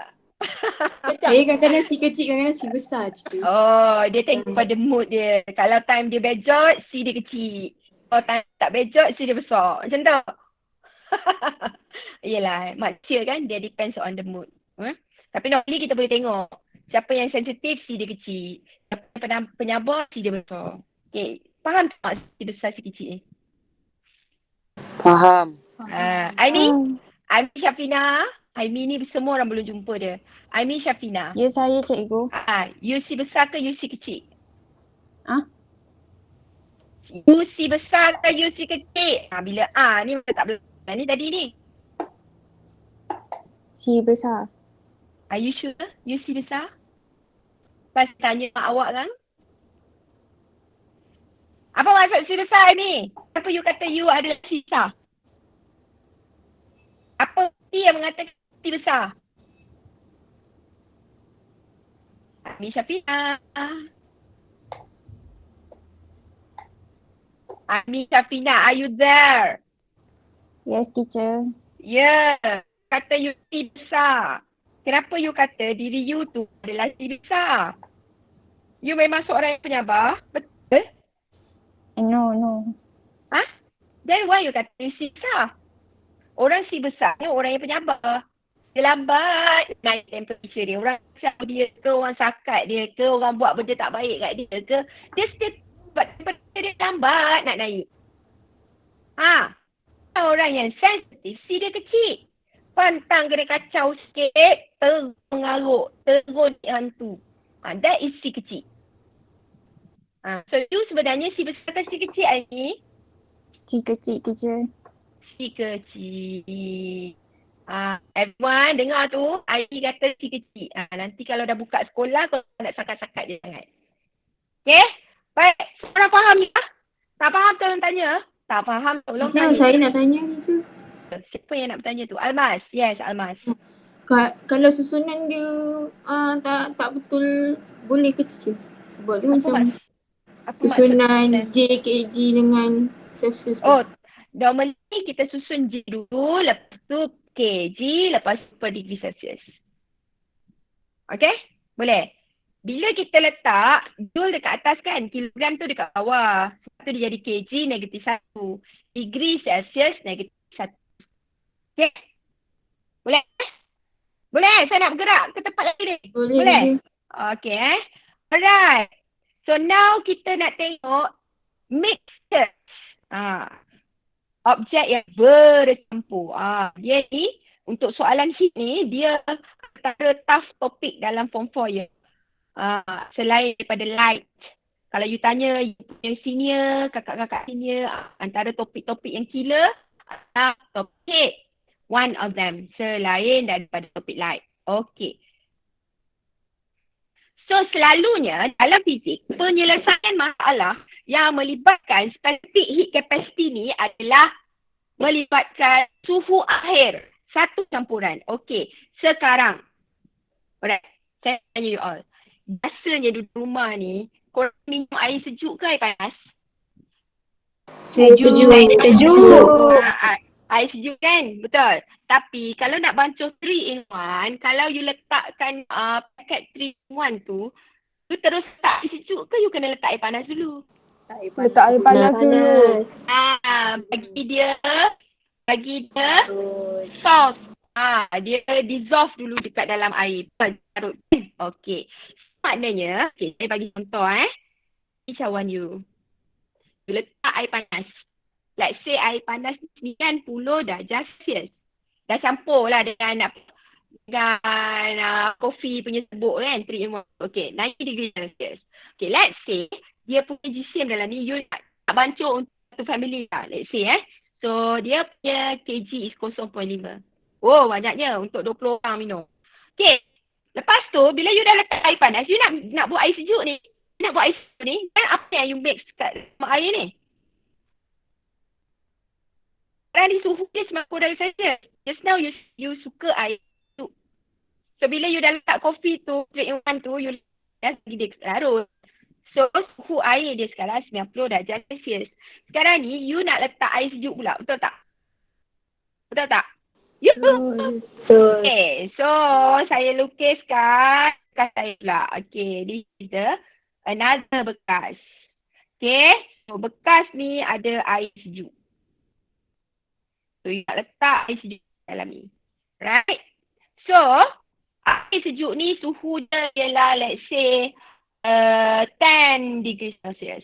Kadang-kadang si kecil, kadang-kadang si besar, teacher. Oh, dia tengok pada mood dia. Kalau time dia bejot, si dia kecil. Kalau time tak bejot, si dia besar. Macam tu. Yelah, manusia kan, dia depends on the mood. Tapi normally kita boleh tengok. Siapa yang sensitif, si dia kecil. Siapa yang penyabar, si dia besar. Okay, faham tak si besar, si kecil ni? Faham. Aini Syafina. Aini ni semua orang belum jumpa dia. Aini Syafina. Ya, saya cikgu. You si besar ke you si kecil? You si besar ke you si kecil? Bila ni tak boleh. Ni tadi ni. Si besar. Are you sure you si besar? Pas tanya mak awak kan? Apa maksud si besar ni? Kenapa you kata you adalah si besar? Apa yang mengatakan si besar? Ami Syafina. Ami Safina, are you there? Yes, teacher. Ya. Yeah. Kata you si besar. Kenapa you kata diri you tu adalah si besar? You memang seorang yang penyabar? Betul? No. Ha? Then why you kata you si besar? Orang si besar ni orang yang penyabar. Dia lambat naik temperature dia. Orang siapa dia ke, orang sakat dia ke, orang buat benda tak baik kat dia ke. Dia still buat temperature dia lambat nak naik. Orang yang sensitif, si dia kecil. Pantang kena kacau sikit, terus mengarut, terus hantu. That is si kecil. So you sebenarnya si besar ke si kecil hari ni? Si kecil, teacher. Si kecil. Everyone dengar tu, Aini kata si kecil. Nanti kalau dah buka sekolah, kau nak sakat-sakat je sangat. Okay? Baik. Korang faham ni? Tak faham tolong tanya. Tak faham tolong Teacher, tanya. saya nak tanya teacher. Siapa yang nak bertanya tu? Almas. Yes, Almas. Kalau susunan dia tak betul, boleh ke teacher? Sebab dia macam susunan JKG dengan Celsius tu. Oh, normally kita susun J dulu, lepas tu kg, lepas tu per degree Celsius. Okay? Boleh? Bila kita letak joule dekat atas kan, kilogram tu dekat bawah. Sebab tu dia jadi kg negatif 1. Degree Celsius negatif 1. Okay? Boleh? Boleh? Saya nak bergerak ke tempat lain ni? Boleh? Okay. Alright. So now kita nak tengok mixture. Objek yang bercampur. Dia ni, untuk soalan sheet ni, dia antara tough topik dalam form 4 ya. Selain daripada light. Kalau you tanya yang senior, kakak-kakak senior, antara topik-topik yang killer, topik one of them. Selain daripada topik light. Okay. So selalunya dalam fizik, penyelesaian masalah yang melibatkan specific heat capacity ni adalah melibatkan suhu akhir. Satu campuran. Okey. Sekarang. Alright. Saya tanya you all. Biasanya duduk rumah ni, korang minum air sejuk ke air panas? Sejuk. Air sejuk kan? Betul. Tapi kalau nak bancuh 3-in-1, kalau you letakkan paket 3-in-1 tu, you terus letak air sejuk ke you kena letak air panas dulu? Letak air panas dulu. Bagi dia soft. Dia dissolve dulu dekat dalam air. Carut. Okey. Maknanya, saya bagi contoh Ini cawan you. You letak air panas. Let's say air panas 90 darjah Celsius. Dah campur lah dengan kopi punya serbuk kan, 3-in-1. Okay, 90 degree Celsius. Okay, let's say dia punya GCM dalam ni, you nak bancuh untuk satu family lah, let's say So, dia punya kg is 0.5. Oh, banyaknya untuk 20 orang minum. Okay, lepas tu, bila you dah letak air panas, you nak buat air sejuk ni. Nak buat air sejuk ni, dan apa yang you mix kat air ni? Sekarang di suhu dia 90 darjah Celsius. Just now you suka air tu. So bila you dah letak kopi tu, 3-in-1 tu, you dah bagi dia larut. So suhu air dia sekarang 90 darjah Celsius. Sekarang ni you nak letak air sejuk pula. Betul tak? Betul tak? Betul. Okay, so saya lukiskan bekas saya pula. Okay, this is another bekas. Okay, so bekas ni ada air sejuk. So, you nak letak air sejuk dalam ni. Right? So, air sejuk ni suhu dia ialah let's say 10 degree Celsius.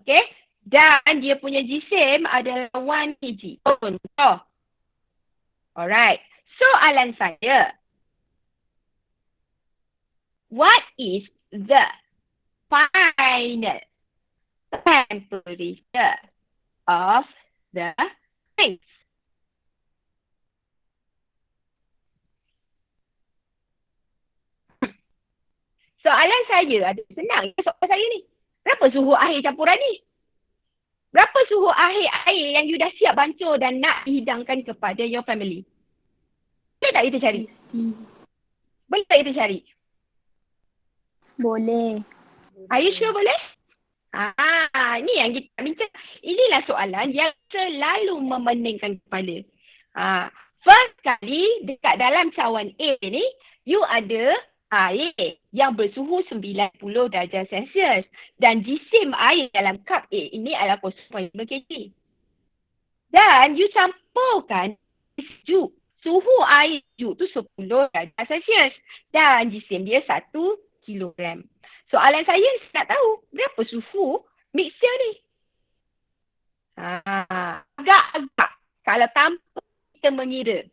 Okay? Dan dia punya GCM adalah 1 kg. Contoh. Alright. Soalan saya. What is the final temperature of the things? Soalan saya ada senang. Soalan saya ni. Berapa suhu air campuran ni? Berapa suhu air yang you dah siap bancuh dan nak dihidangkan kepada your family? Boleh tak kita cari? Boleh tak kita cari? Boleh. Are you sure boleh? Ini yang kita bincang. Inilah soalan yang selalu memeningkan kepala. First kali dekat dalam cawan A ni, you ada air yang bersuhu 90 darjah Celsius. Dan jisim air dalam cup A ini adalah 0.5 kg. Dan you campurkan sejuk. Suhu air sejuk tu 10 darjah Celsius. Dan jisim dia 1 kilogram. Soalan saya nak tahu berapa suhu mixture ni. Agak-agak kalau tanpa kita mengira.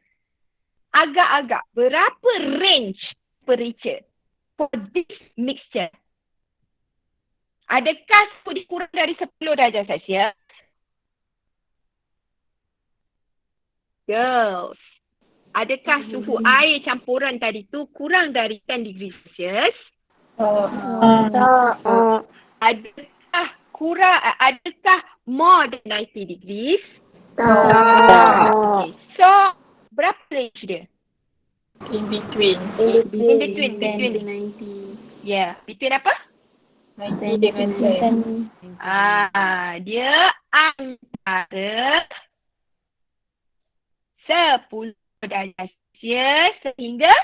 Agak-agak berapa range temperature for this mixture? Adakah suhu dia kurang dari 10 darjah Celsius? Girls. Adakah suhu air campuran tadi tu kurang dari 10 degree Celsius? Adakah more than 90 degrees? Okay. So, berapa range dia? In between. In between 90. Yeah, between apa? 90 dengan 10. Dia antara 10 darjah Celsius sehingga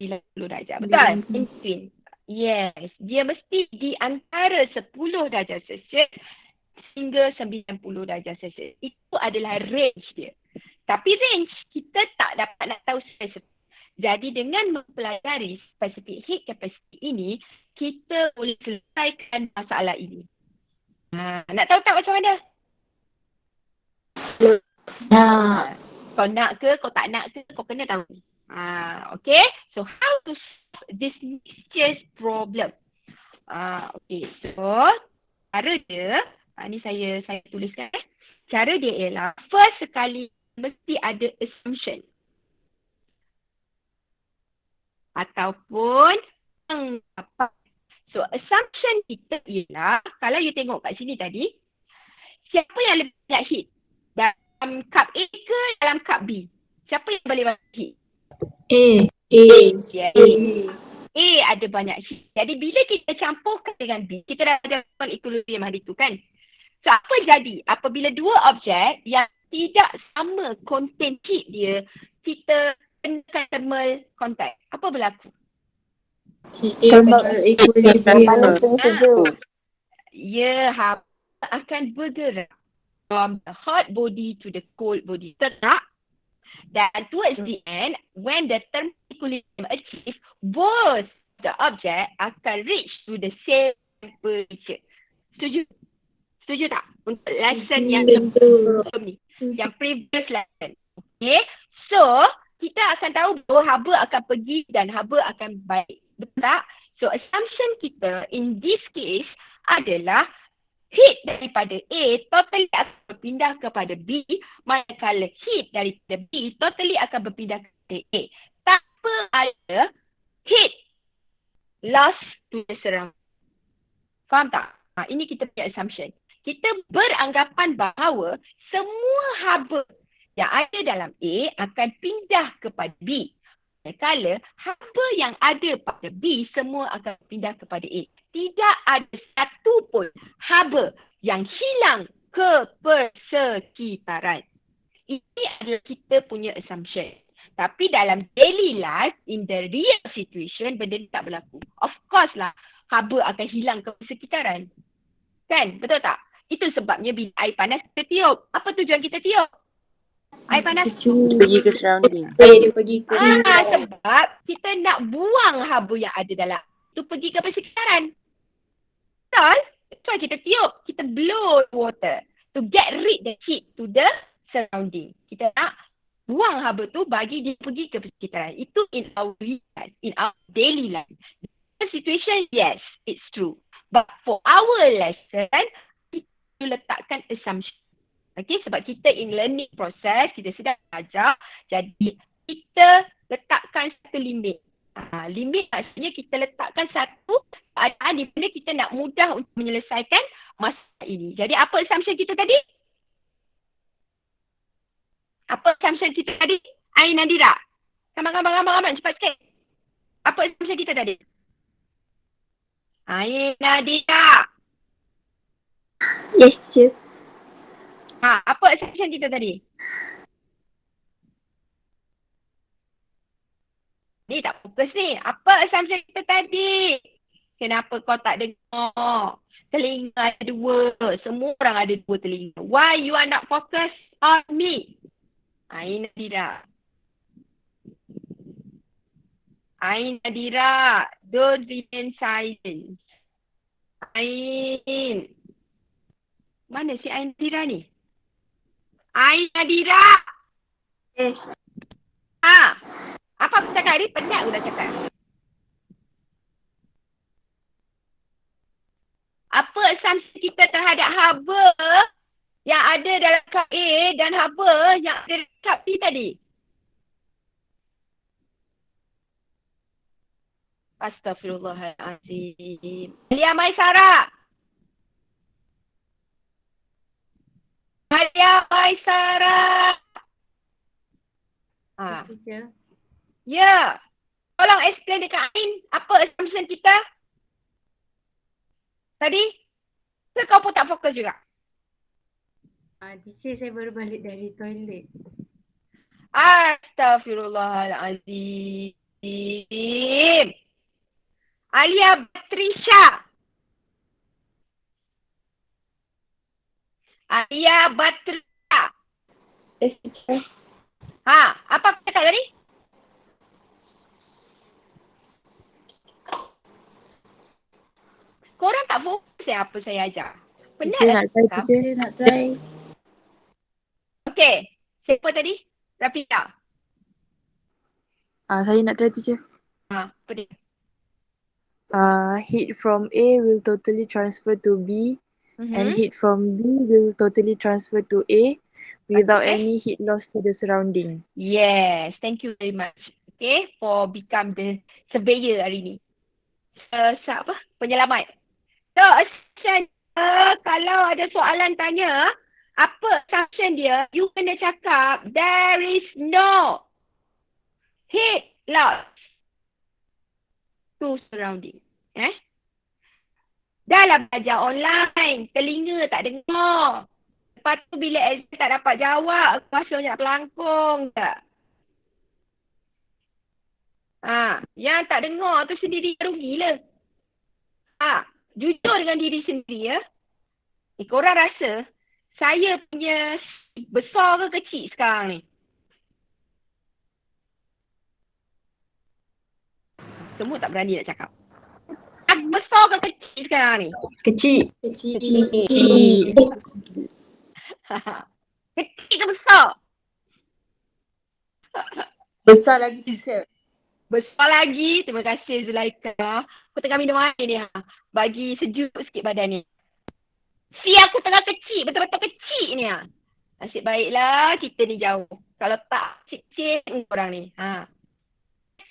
90 darjah. Betul? In between. Yes. Dia mesti di antara 10 darjah Celsius hingga 90 darjah Celsius. Itu adalah range dia. Tapi range kita tak dapat nak tahu spesifik. Jadi dengan mempelajari specific heat capacity ini, kita boleh selesaikan masalah ini. Nak tahu tak macam mana? Kau nak ke, kau tak nak ke, kau kena tahu. Okay. So how to solve this mixture problem? Okay. So cara dia, ni saya tuliskan. Cara dia ialah first sekali mesti ada assumption. Ataupun apa. So assumption kita ialah, kalau you tengok kat sini tadi, siapa yang lebih banyak hit? Dalam cup A ke dalam cup B? Siapa yang boleh banyak hit? A. Yeah. A ada banyak hit. Jadi bila kita campurkan dengan B, kita dah ada equilibrium hari tu kan? So apa jadi? Apabila dua objek yang tidak sama content heat dia, kita kenakan thermal contact. Apa berlaku? Thermal equilibrium. Ya, akan bergerak from the hot body to the cold body. Tetap. Dan towards the end, when the thermal equilibrium achieved, both the object akan reach to the same temperature. Setuju? Setuju tak? Untuk lesson yang sebelum ni. Yang previous lesson. Okay. So, kita akan tahu bahawa haba akan pergi dan haba akan balik. Betul tak? So, assumption kita in this case adalah heat daripada A totally akan berpindah kepada B, manakala heat daripada B totally akan berpindah kepada A. Tanpa ada heat loss to the surrounding. Faham tak? Ini kita punya assumption. Kita beranggapan bahawa semua haba yang ada dalam A akan pindah kepada B. Manakala haba yang ada pada B semua akan pindah kepada A. Tidak ada satu pun haba yang hilang ke persekitaran. Ini adalah kita punya assumption. Tapi dalam daily life, in the real situation, benda ni tak berlaku. Of course lah, haba akan hilang ke persekitaran. Kan? Betul tak? Itu sebabnya bila air panas kita tiup. Apa tujuan kita tiup? Air panas? Pergi ke surrounding. Dia pergi ke sebab kita nak buang haba yang ada dalam tu pergi ke persekitaran. Betul? That's why kita tiup. Kita blow water to get rid the heat to the surrounding. Kita nak buang haba tu bagi dia pergi ke persekitaran. Itu in our life, in our daily life. The situation, yes, it's true. But for our lesson, kita letakkan assumption. Okay, sebab kita in learning process, kita sedang belajar. Jadi, kita letakkan satu limit. Limit maksudnya kita letakkan satu keadaan di mana kita nak mudah untuk menyelesaikan masalah ini. Jadi, apa assumption kita tadi? Apa assumption kita tadi? Ain Nadira. Ramai cepat sikit. Apa assumption kita tadi? Ain Nadira. Yes, teacher. Apa assumption kita tadi? Ni tak fokus ni. Apa assumption kita tadi? Kenapa kau tak dengar? Telinga ada dua. Semua orang ada dua telinga. Why you are not focus on me? Ain Nadira. Ain Nadira. Don't remain silent. Ain. Mana si Ain Nadira ni? Ain Nadira. Yes. Apa aku cakap ni? Penat aku dah cakap. Apa assumpsi kita terhadap haba yang ada dalam kap A dan haba yang ada dalam kap B tadi? Astaghfirullahaladzim. Alia Maisara. Alia Maisara. Ya. Tolong explain dekat Ain apa assumption kita tadi? Kau pun tak fokus juga? Teacher, saya baru balik dari toilet. Astaghfirullahaladzim. Alia Batrisha. Alia Batrisha. Yes, teacher. Apa aku cakap tadi? Korang tak fokus apa saya ajar. Penat Teacher lah. nak try, teacher. Nak try. Okay. Siapa tadi? Rafida. Saya nak try, teacher. Apa dia? Heat from A will totally transfer to B and Mhm. heat from B will totally transfer to A without Okay. any heat loss to the surrounding. Yes. Thank you very much. Okay. For become the surveyor hari ni. Penyelamat. So, assumption kalau ada soalan tanya, apa assumption dia, you kena cakap, there is no heat loss to surrounding. Dalam belajar online, telinga tak dengar. Lepas tu bila exam tak dapat jawab, maksudnya nak pelangkung tak? Yang tak dengar tu sendiri rugilah. Jujur dengan diri sendiri ya. Korang rasa saya punya besar ke kecil sekarang ni? Semua tak berani nak cakap. Besar ke kecil sekarang ni? Kecil. Kecil. Kecil ke besar? Besar lagi, teacher. Besar lagi. Terima kasih Zulaika. Aku tengah minum air ni. Bagi sejuk sikit badan ni. Si aku tengah kecil. Betul-betul kecil ni. Nasib baiklah kita ni jauh. Kalau tak kecil orang ni.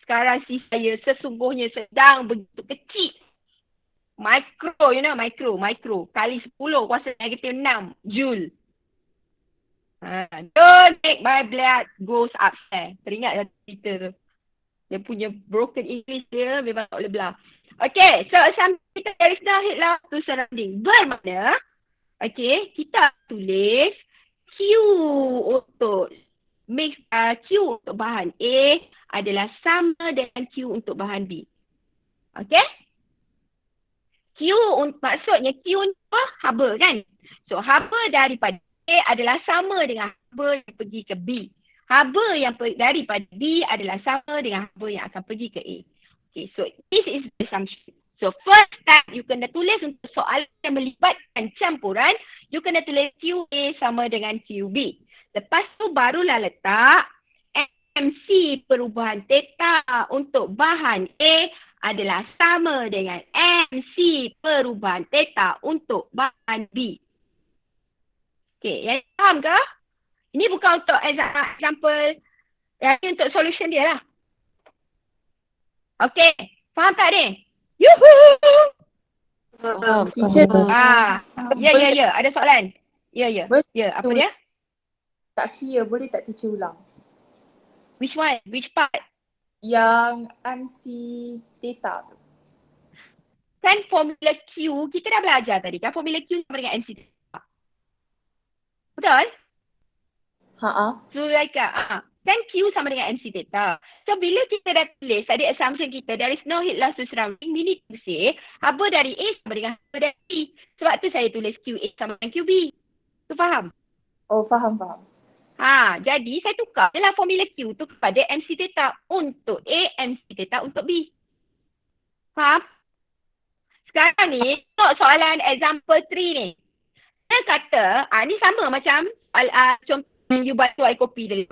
Sekarang si saya sesungguhnya sedang begitu kecil. Micro, you know, micro. Kali 10 kuasa negatif 6 Joule. Don't make my blood goes upstairs. Teringat cerita tu. Dia punya broken English dia memang tak boleh belah. Okay, so assumption kita there is no heat loss to surrounding. Bermakna, okay, kita tulis Q untuk Q untuk bahan A adalah sama dengan Q untuk bahan B. Okay? Maksudnya Q untuk haba kan? So haba daripada A adalah sama dengan haba yang pergi ke B. Haba yang daripada B adalah sama dengan haba yang akan pergi ke A. Okay, so this is the assumption. So first time you kena tulis untuk soalan yang melibatkan campuran, you kena tulis QA sama dengan QB. Lepas tu barulah letak MC perubahan theta untuk bahan A adalah sama dengan MC perubahan theta untuk bahan B. Okay, yang faham ke? Ini bukan untuk example, ini untuk solution dia lah. Okay, faham tak ni? Yuhuu! Teacher. Ya, ada soalan? Ya, apa dia? Tak clear, boleh tak teacher ulang? Which one? Which part? Yang MC theta tu. Kan formula Q, kita dah belajar tadi kan, formula Q sama dengan MC theta. Betul? Zulaika, kan Q sama dengan MC theta. So, bila kita dah tulis, tadi assumption kita, there is no heat loss to surrounding, we need to say, haba dari A sama dengan haba dari B. Sebab tu saya tulis QA sama dengan QB. Tu faham? Oh, faham. Jadi saya tukar dalam formula Q tu kepada MC theta untuk A, MC theta untuk B. Faham? Sekarang ni, untuk soalan example 3 ni. Saya kata, ni sama macam contoh you buat tu air kopi dulu.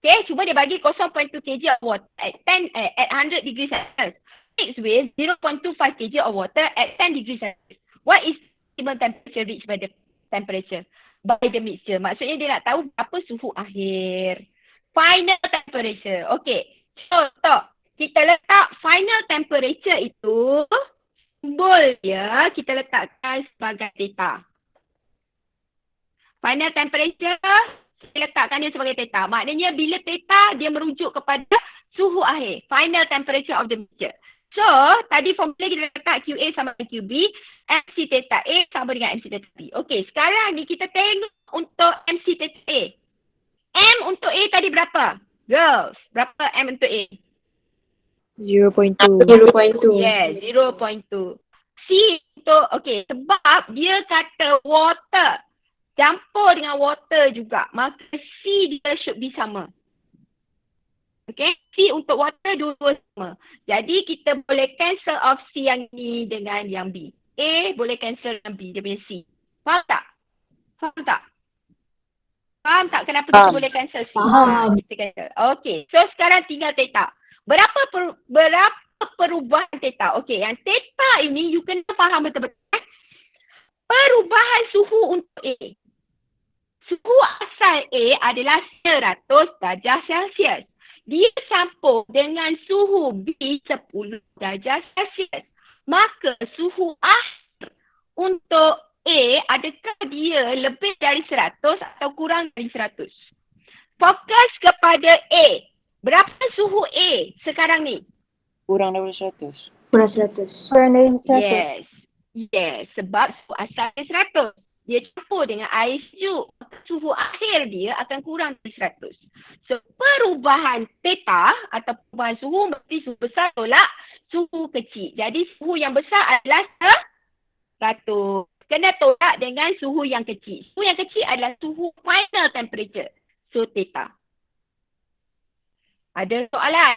Okay, cuma dia bagi 0.2 kg of water at 100 degrees Celsius. Mixed with 0.25 kg of water at 10 degrees Celsius. What is maximum temperature reached by the temperature? By the mixture. Maksudnya dia nak tahu berapa suhu akhir. Final temperature. Okay. Contoh. Kita letak final temperature itu, simbol dia kita letakkan sebagai theta. Final temperature, kita letakkan dia sebagai theta. Maknanya bila theta, dia merujuk kepada suhu akhir. Final temperature of the mixture. So, tadi formula kita letak QA sama dengan QB, MC theta A sama dengan MC theta B. Okey, sekarang ni kita tengok untuk MC theta A. M untuk A tadi berapa? Girls, berapa M untuk A? 0.2. Yeah, 0.2. C untuk, okey, sebab dia kata water. Campur dengan water juga. Maka C dia should be sama. Okay, C untuk water dua-dua sama. Jadi kita boleh cancel off C yang ni dengan yang B. A boleh cancel dengan B, dia punya C. Faham tak? Faham tak kenapa kita boleh cancel C? Faham. Kita cancel. Okay, so sekarang tinggal theta. Berapa perubahan theta? Okay, yang theta ini you kena faham betul-betul. Perubahan suhu untuk A. Suhu asal A adalah 100 darjah Celsius. Dia campur dengan suhu B 10 darjah Celsius. Maka suhu akhir untuk A, adakah dia lebih dari 100 atau kurang dari 100? Fokus kepada A. Berapa suhu A sekarang ni? Kurang daripada 100. Kurang 100. Kurang dari 100. Yes, sebab suhu asalnya 100. Dia campur dengan air sejuk. Suhu akhir dia akan kurang dari 100. So, perubahan theta atau perubahan suhu mesti suhu besar tolak suhu kecil. Jadi, suhu yang besar adalah 100. Kena tolak dengan suhu yang kecil. Suhu yang kecil adalah suhu final temperature. So, theta. Ada soalan?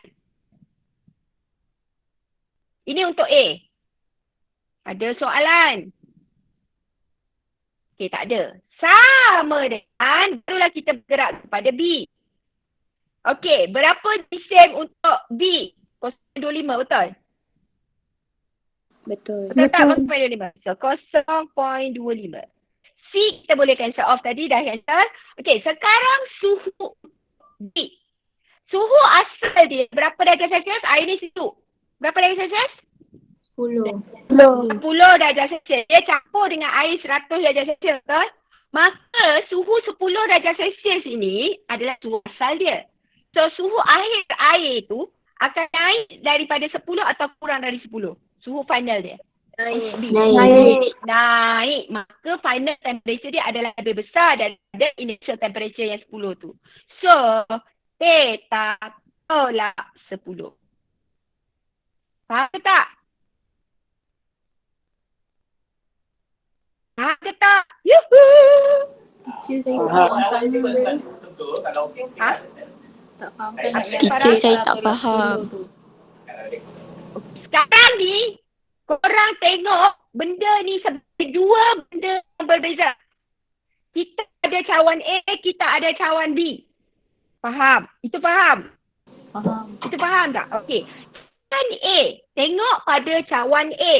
Ini untuk A. Ada soalan? Okey, tak ada. Sama dengan, barulah kita bergerak kepada B. Okey, berapa GSM untuk B? 0.25, betul? Betul. Betul tak 0.25? So, 0.25. C kita boleh cancel off tadi, dah cancel. Okey, sekarang suhu B. Suhu asal dia, berapa darjah Celsius? Air ni sejuk. Berapa darjah Celsius? 10 darjah Celsius. Dia campur dengan air 100 darjah Celsius, betul? Maka suhu 10 darjah Celsius ini adalah suhu asal dia. So suhu akhir air tu akan naik daripada 10 atau kurang dari 10. Suhu final dia. Naik. Maka final temperature dia adalah lebih besar daripada initial temperature yang 10 tu. So, theta tolak 10. Faham ke tak? Faham ke tak? Yuhuu! Teacher saya tak faham. Sekarang ni, korang tengok benda ni sebagai dua benda yang berbeza. Kita ada cawan A, kita ada cawan B. Faham? Itu faham? Faham. Itu faham tak? Okey. Cawan A, tengok pada cawan A.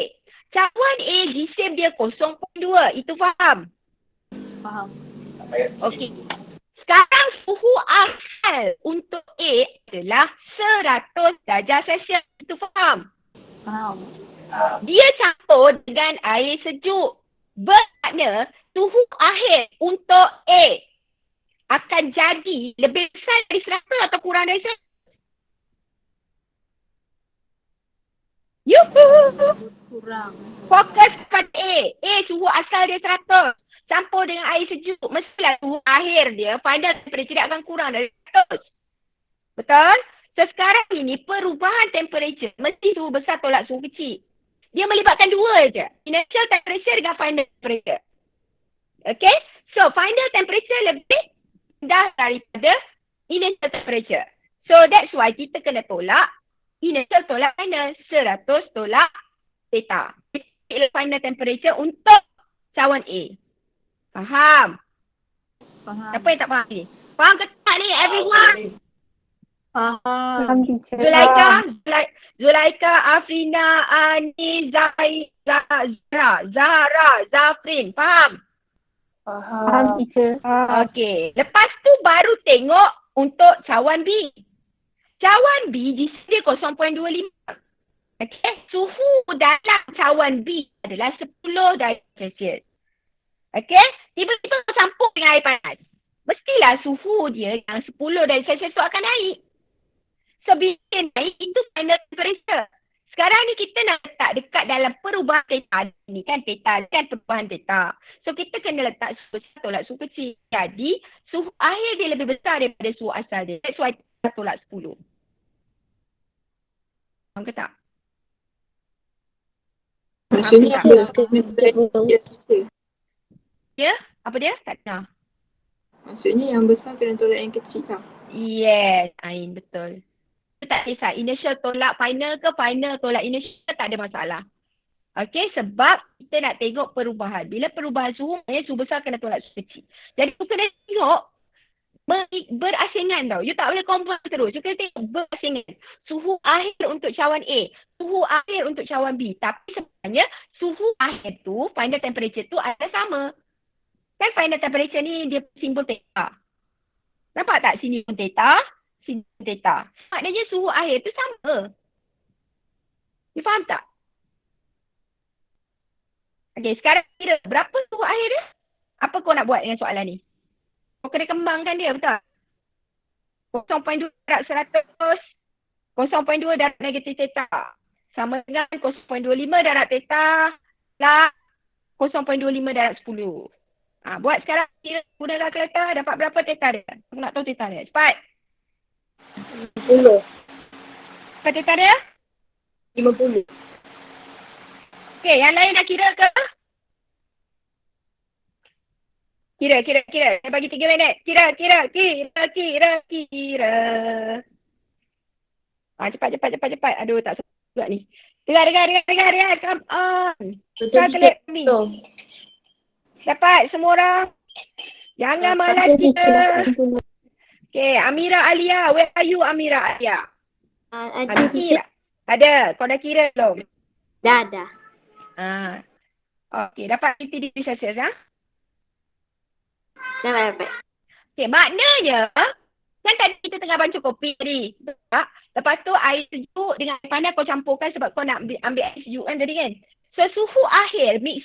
Cawan A GSM dia 0.2. Itu faham? Faham. Okey. Sekarang suhu asal untuk A adalah 100 darjah Celsius. Itu faham? Faham. Dia campur dengan air sejuk. Bermakna suhu akhir untuk A akan jadi lebih besar dari 100 atau kurang dari 100? Yuhuu! kurang. Fokus pada A. A suhu asal dia 100. Campur dengan air sejuk. Mestilah suhu akhir dia, final temperature dia akan kurang dari 100. Betul? So sekarang ini perubahan temperature mesti suhu besar tolak suhu kecil. Dia melibatkan dua je. Initial temperature dengan final temperature. Okay? So final temperature lebih rendah daripada initial temperature. So that's why kita kena tolak initial tolak final. 100 tolak theta. Final temperature untuk cawan A. Faham? Faham. Siapa yang tak faham ni? Faham ke tak ni everyone? Faham teacher. Zulaika, Afrina, Ani, Zahra, Zafrin. Faham? Faham teacher. Okey. Lepas tu baru tengok untuk cawan B. Cawan B di sini 0.25. Okey. Suhu dalam cawan B adalah 10 darjah Celsius. Okey. Tiba-tiba campur dengan air panas. Mestilah suhu dia yang 10 darjah Celsius tu akan naik. So, bila naik, itu final temperature. Sekarang ni kita nak letak dekat dalam perubahan theta. Ni kan theta, kan perubahan theta. So, kita kena letak suhu besar tolak suhu kecil. Jadi, suhu akhir dia lebih besar daripada suhu asal dia. That's why kita tolak 10. Faham ke tak? Maksudnya yang besar Ya? Apa dia? Tak dengar. Maksudnya yang besar kena tolak yang kecil lah. Yes, Ain, betul. Tak kisah, initial tolak final ke final tolak initial tak ada masalah. Okey, sebab kita nak tengok perubahan. Bila perubahan suhu, maknanya suhu besar kena tolak suhu kecil. Jadi, you kena tengok berasingan tau. You tak boleh compare terus. You kena tengok berasingan. Suhu akhir untuk cawan A, suhu akhir untuk cawan B. Tapi sebenarnya, suhu akhir tu, final temperature tu ada sama. Kan final temperature ni dia simbol theta. Nampak tak sini pun theta, sini pun theta. Maknanya suhu akhir tu sama. You faham tak? Okay, sekarang kira berapa suhu akhir dia? Apa kau nak buat dengan soalan ni? Kau kena kembangkan dia, betul? 0.2 darab 100, 0.2 darab negatif theta. Sama dengan 0.25 darab theta plus 0.25 darab 10. Buat sekarang kira gunakan theta, dapat berapa theta dia? Aku nak tahu theta dia. Cepat. 50. Apa theta dia? 50. Okey, yang lain nak kira ke? Kira. Saya bagi 3 minit. Kira. Cepat. Aduh, tak sempat juga ni. Dengar. Come on. Betul. Dapat semua orang. Jangan malas kita. Okay, Amira Alia. Where are you, Amira Alia? Ada teacher. Ada. Kau dah kira belum? Dah. Okay, dapat 50 degree Celsius, ha? Dapat. Okay, maknanya, kan tadi kita tengah bancur kopi tadi. Lepas tu air sejuk dengan air panas kau campurkan sebab kau nak ambil air sejuk kan tadi kan? So, suhu akhir mix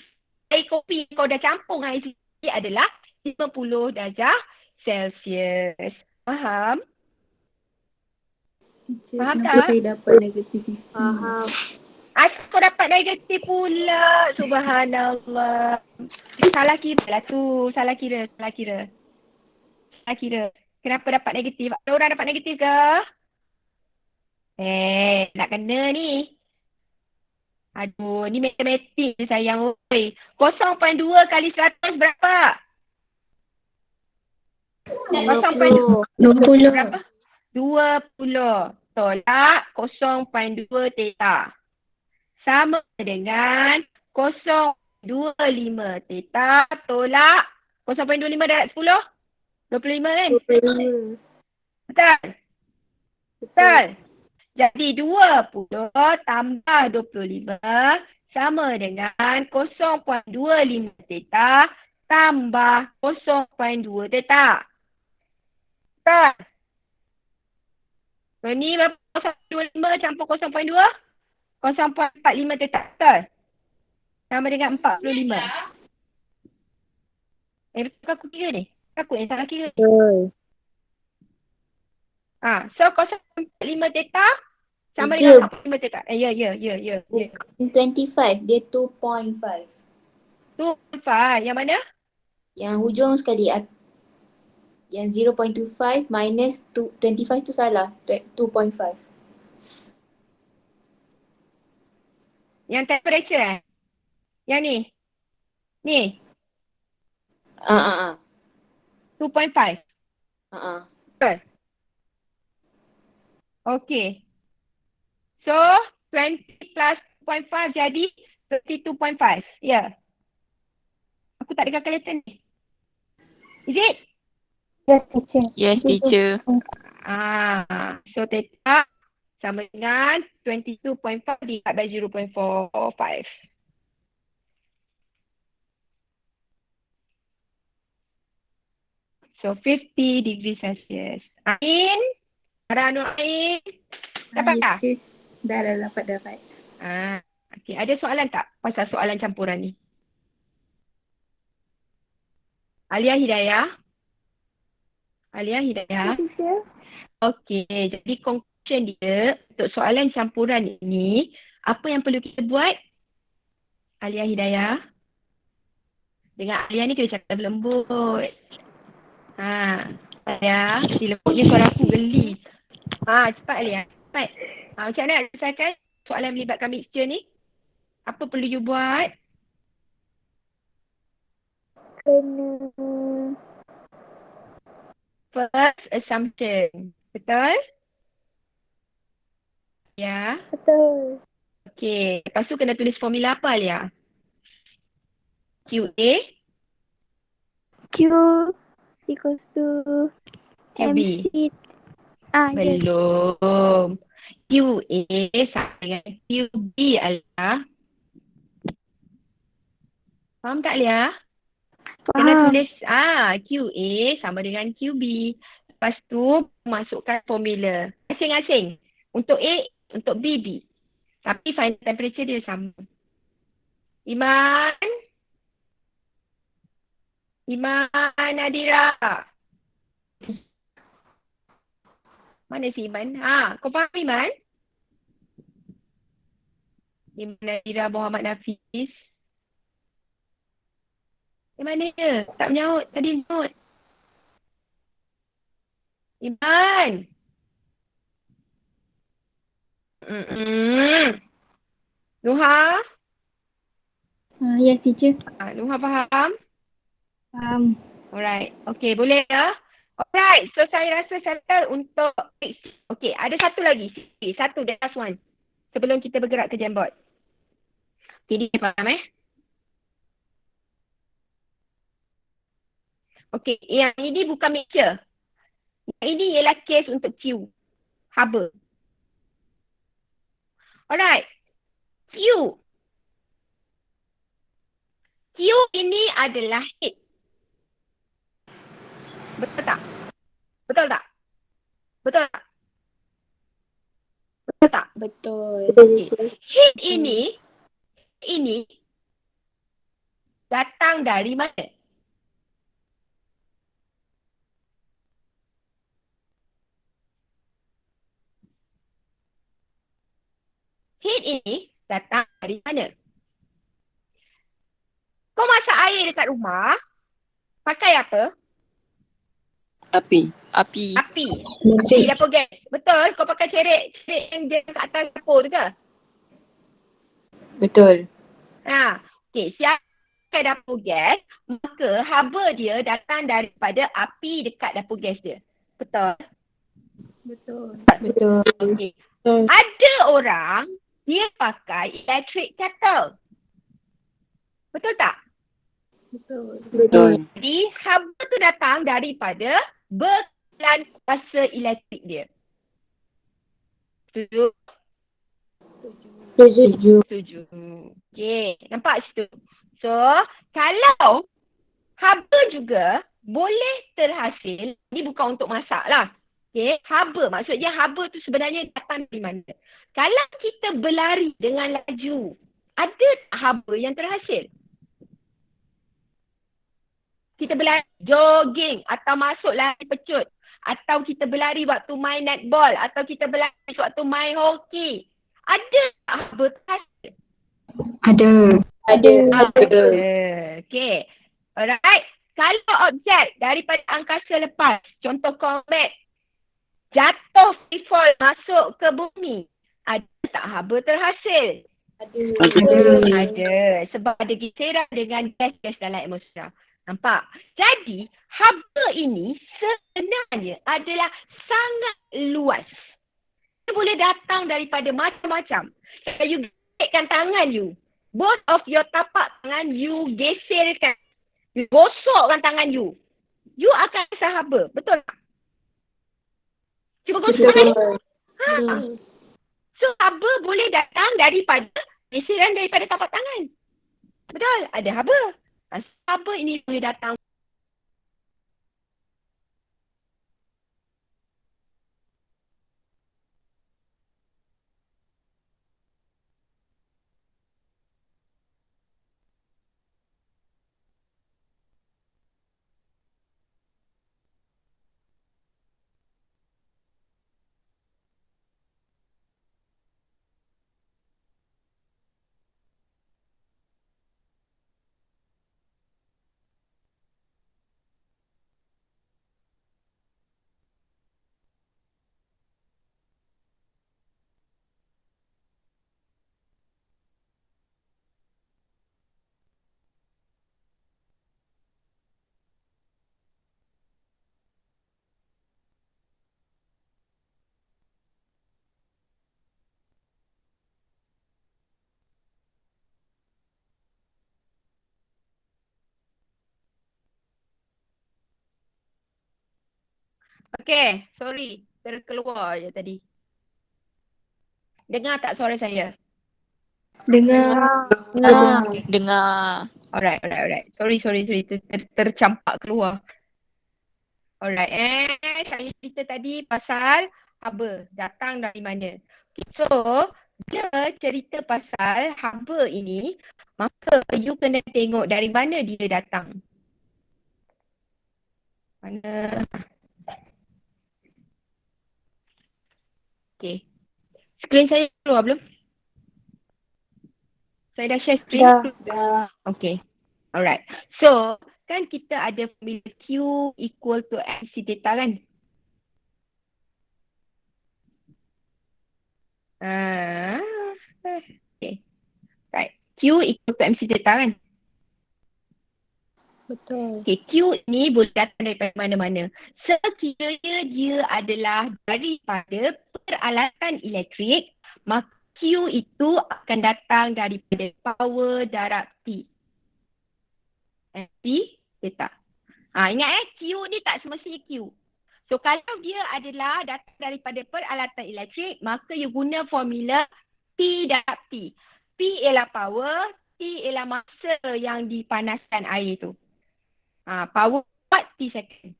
air kopi kau dah campur dengan air sejuk adalah 50 darjah Celsius. Faham? Faham tak? Saya dapat negatif 50. Faham. Asal kau dapat negatif pula. Subhanallah. Salah kira lah tu. Salah kira. Kenapa dapat negatif? Ada orang dapat negatif ke? Nak kena ni. Aduh, ni matematik ni sayang. 0.2 kali 100 berapa? 20. Berapa? 20. Tolak 0.2 theta. Sama dengan 0.25 theta tolak 0.25 darab 10. 25 kan? 25. Betul. Jadi 20 tambah 25 sama dengan 0.25 theta tambah 0.2 theta. Betul. So ni berapa? 0.25 campur 0.2? 0.45 theta. Betul? Sama dengan 45. Betul aku kira ni? Aku yang salah kira. Betul. So 0.45 theta Sama Teacher. dengan 45 ke tak? Ya. 25, dia 2.5. 2.5. Yang mana? Yang hujung sekali. Yang 0.25 minus 25 tu salah. 2.5. Yang temperature Yang ni. Ni. 2.5. Betul. Okay. So 20 plus 2.5 jadi 32.5. Ya. Aku tak ada calculator ni. Is it? Yes, teacher. Yes, teacher. So theta sama dengan 22.5 divided by 0.45. So 50 degree Celsius. Ain? Arano Ain? Dapat tak? Yes, dah dapat. Okay. Ada soalan tak pasal soalan campuran ni? Alia Hidayah? Okay. Jadi conclusion dia untuk soalan campuran ini, apa yang perlu kita buat? Alia Hidayah? Dengan Alia ni kena cakap lembut. Alia, si lembut ni suara aku geli. Cepat Alia, cepat. Macam mana nak selesaikan soalan melibatkan mixture ni? Apa perlu you buat? Kena First assumption. Betul? Ya. betul. Okay. Lepas tu kena tulis formula apa Alia? QA Q equals to QB. MC. Yes. Belum. QA sama dengan QB Alia. Faham tak Alia? Kena Faham. tulis QA sama dengan QB. Lepas tu masukkan formula masing-masing. Untuk A, untuk B, B. Tapi final temperature dia sama. Iman Nadira. Mana si Iman? Kau faham Iman? Iman Nadira Muhammad Nafis. Mana dia? Tak menyaut. Tadi menyaut. Iman. Nuha? Yes, teacher. Nuha faham? Faham. Alright. Okay, boleh ya? Alright. So, saya rasa settle untuk okay, ada satu lagi. Satu, the last one. Sebelum kita bergerak ke Jamboard. Okay, dia faham Okay, yang ini bukan mixture. Yang ini ialah case untuk Q. Haba. Alright. Q ini adalah heat. Betul tak? Betul tak? Betul tak? Betul tak? Betul. Heat ini datang dari mana? Heat ini datang dari mana? Kau masak air dekat rumah, pakai apa? Api. Api dapur gas. Betul? Kau pakai cerek yang dia kat atas dapur tu ke? Betul. Okay. Siap pakai dapur gas, maka haba dia datang daripada api dekat dapur gas dia. Betul? Betul. Okay. Ada orang dia pakai electric kettle. Betul tak? Betul. Jadi haba tu datang daripada berkelan kuasa elektrik dia. Setuju? Setuju. Okay. Nampak situ? So, kalau haba juga boleh terhasil, ni bukan untuk masak lah. Okay. Haba, maksudnya haba tu sebenarnya datang dari mana? Kalau kita berlari dengan laju, ada tak haba yang terhasil? Kita berlari, jogging atau masuk lari pecut. Atau kita berlari waktu main netball. Atau kita berlari waktu main hoki. Ada tak haba terhasil? Ada. Ada. Okay. Alright. Kalau objek daripada angkasa lepas, contoh komet, jatuh free fall masuk ke bumi, ada tak haba terhasil? Ada. Sebab ada geseran dengan gas-gas dalam atmosfera. Nampak? Jadi, haba ini sebenarnya adalah sangat luas. Dia boleh datang daripada macam-macam. Kalau you gesekkan tangan you, both of your tapak tangan you geserkan. You gosokkan tangan you. You akan rasa haba. Betul tak? Cuba gosok tangan. So, haba boleh datang daripada geseran daripada tapak tangan. Betul? Ada haba. Haba ini boleh datang. Okay, sorry. Terkeluar je tadi. Dengar tak suara saya? Dengar. Okay. Dengar. Alright. Sorry. Tercampak keluar. Alright. Saya cerita tadi pasal haba. Datang dari mana. Okay, so, bila cerita pasal haba ini, maka you kena tengok dari mana dia datang. Mana? Okay. Skrin saya keluar belum? Saya dah share skrin? Dah. Okay. Alright. So, kan kita ada formula Q equal to MC theta kan? Okay. Right. Q equal to MC theta kan? Betul. Okay, Q ni boleh datang daripada mana-mana. Sekiranya dia adalah daripada peralatan elektrik, maka Q itu akan datang daripada power darab T. MC theta. Ingat Q ni tak semestinya Q. So kalau dia adalah datang daripada peralatan elektrik, maka you guna formula P darab T. P ialah power, T ialah masa yang dipanaskan air tu. Power watt T second.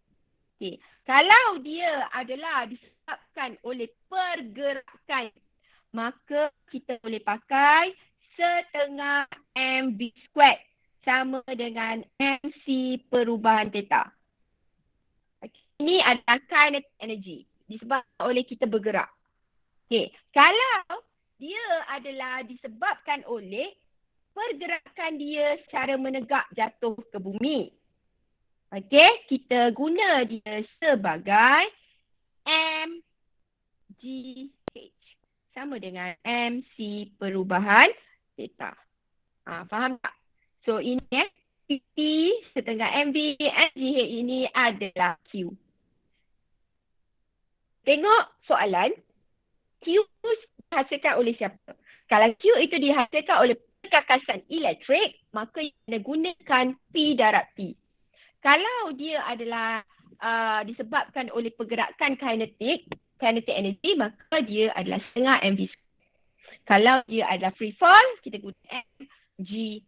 Okay. Kalau dia adalah disebabkan oleh pergerakan, maka kita boleh pakai setengah mv squared sama dengan MC perubahan theta. Ini adalah kinetic energy disebabkan oleh kita bergerak. Okay. Kalau dia adalah disebabkan oleh pergerakan dia secara menegak jatuh ke bumi. Okay, kita guna dia sebagai mgh sama dengan MC perubahan theta. Faham tak? So ini PT setengah MV, mgh ini adalah Q. Tengok soalan. Q dihasilkan oleh siapa? Kalau Q itu dihasilkan oleh perkakasan elektrik, maka kita gunakan P darab T. Kalau dia adalah disebabkan oleh pergerakan kinetic energy, maka dia adalah setengah mv. Kalau dia adalah free fall, kita guna mgh.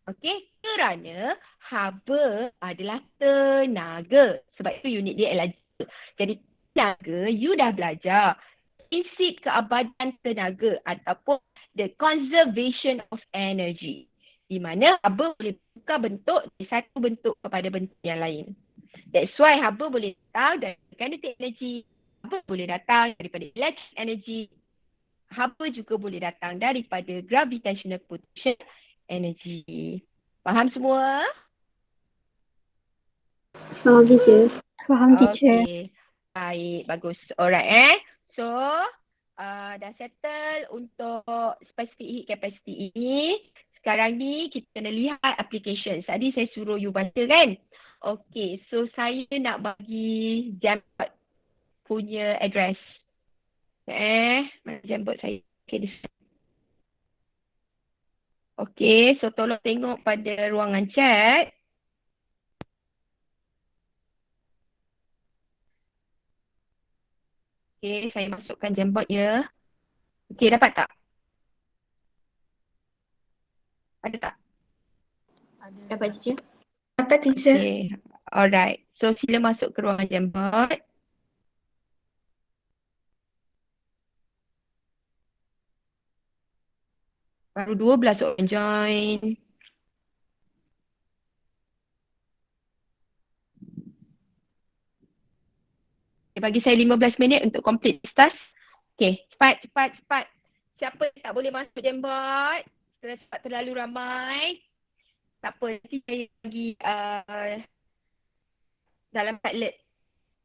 Okey, kerana haba adalah tenaga. Sebab itu unit dia adalah joule. Jadi tenaga, you dah belajar prinsip keabadan tenaga ataupun the conservation of energy. Di mana haba boleh tukar bentuk dari satu bentuk kepada bentuk yang lain. That's why haba boleh datang dari kinetic energy. Haba boleh datang daripada electric energy. Haba juga boleh datang daripada gravitational potential energy. Faham semua? Faham teacher. Faham teacher. Okay. Baik, bagus. Alright So, dah settle untuk specific heat capacity ini. Sekarang ni kita kena lihat application. Tadi saya suruh you baca kan? Okay, so saya nak bagi Jambot punya address. Mana Jambot saya? Okay, this. Okay, so tolong tengok pada ruangan chat. Okay, saya masukkan Jambot ya. Okay, dapat tak? Ada tak? Dapat teacher? Dapat teacher. Okay, alright. So sila masuk ke ruangan Jambot. Baru 12 orang join. Okay, bagi saya 15 minit untuk complete this task. Okay, cepat. Siapa yang tak boleh masuk Jambot? Sebab terlalu ramai. Tak apa, nanti saya bagi dalam Padlet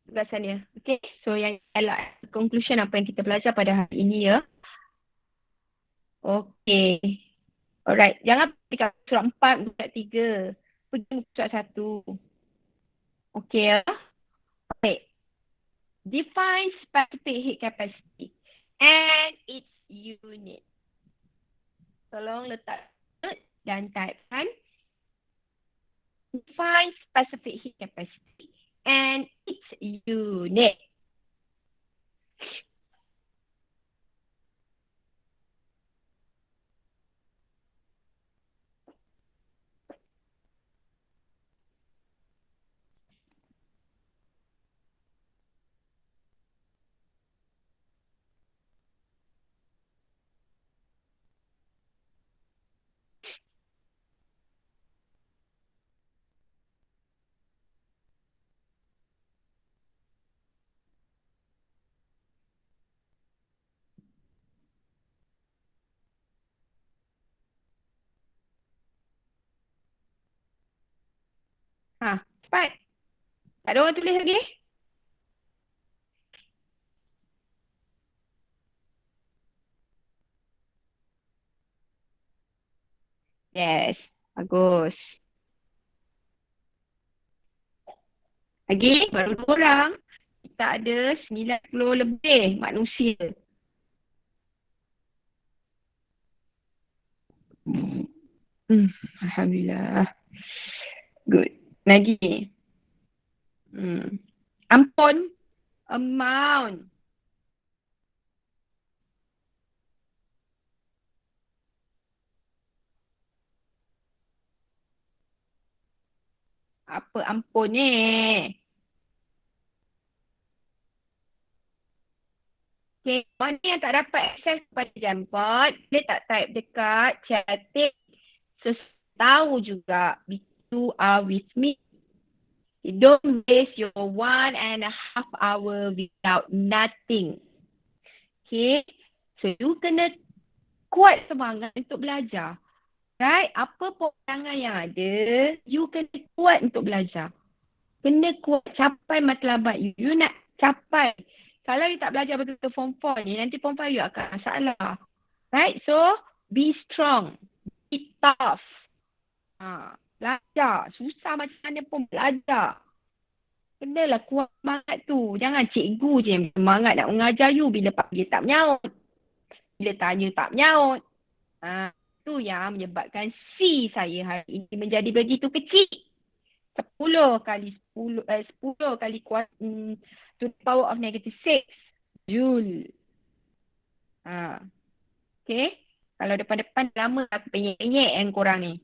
sebelah sana. Okay, so yang adalah conclusion apa yang kita belajar pada hari ini ya. Okay. Alright, jangan pergi kat surat 4, surat 3. Pergi surat 1. Okay ya. Okay. Define specific heat capacity and its unit. Tolong letak dan typekan define specific heat capacity and its unit. Cepat. Tak ada orang tulis lagi? Yes, bagus. Lagi, baru 2 orang. Kita ada 90 lebih manusia. Alhamdulillah. Good. Lagi. Ampun. Amount. Apa ampun ni? Okay, mana yang tak dapat akses kepada Jambot, boleh tak type dekat chat. So, tahu juga, you are with me. Don't waste your 1.5 hour without nothing. Okay, so you kena kuat semangat untuk belajar. Right, apa perangan yang ada, you kena kuat untuk belajar. Kena kuat capai matlamat you. You nak capai. Kalau you tak belajar betul-betul form 4 ni, nanti form 5 you akan masalah. Right, so be strong. Be tough. Belajar. Susah macam mana pun belajar. Kenalah kuat semangat tu. Jangan cikgu je yang semangat nak mengajar you bila panggil tak menyaut. Bila tanya tak menyaut. Tu yang menyebabkan C saya hari ini menjadi begitu kecil. 10 kali kuat to the power of negative 6 Joule. Okay. Kalau depan-depan lama aku penyek-penyek yang korang ni.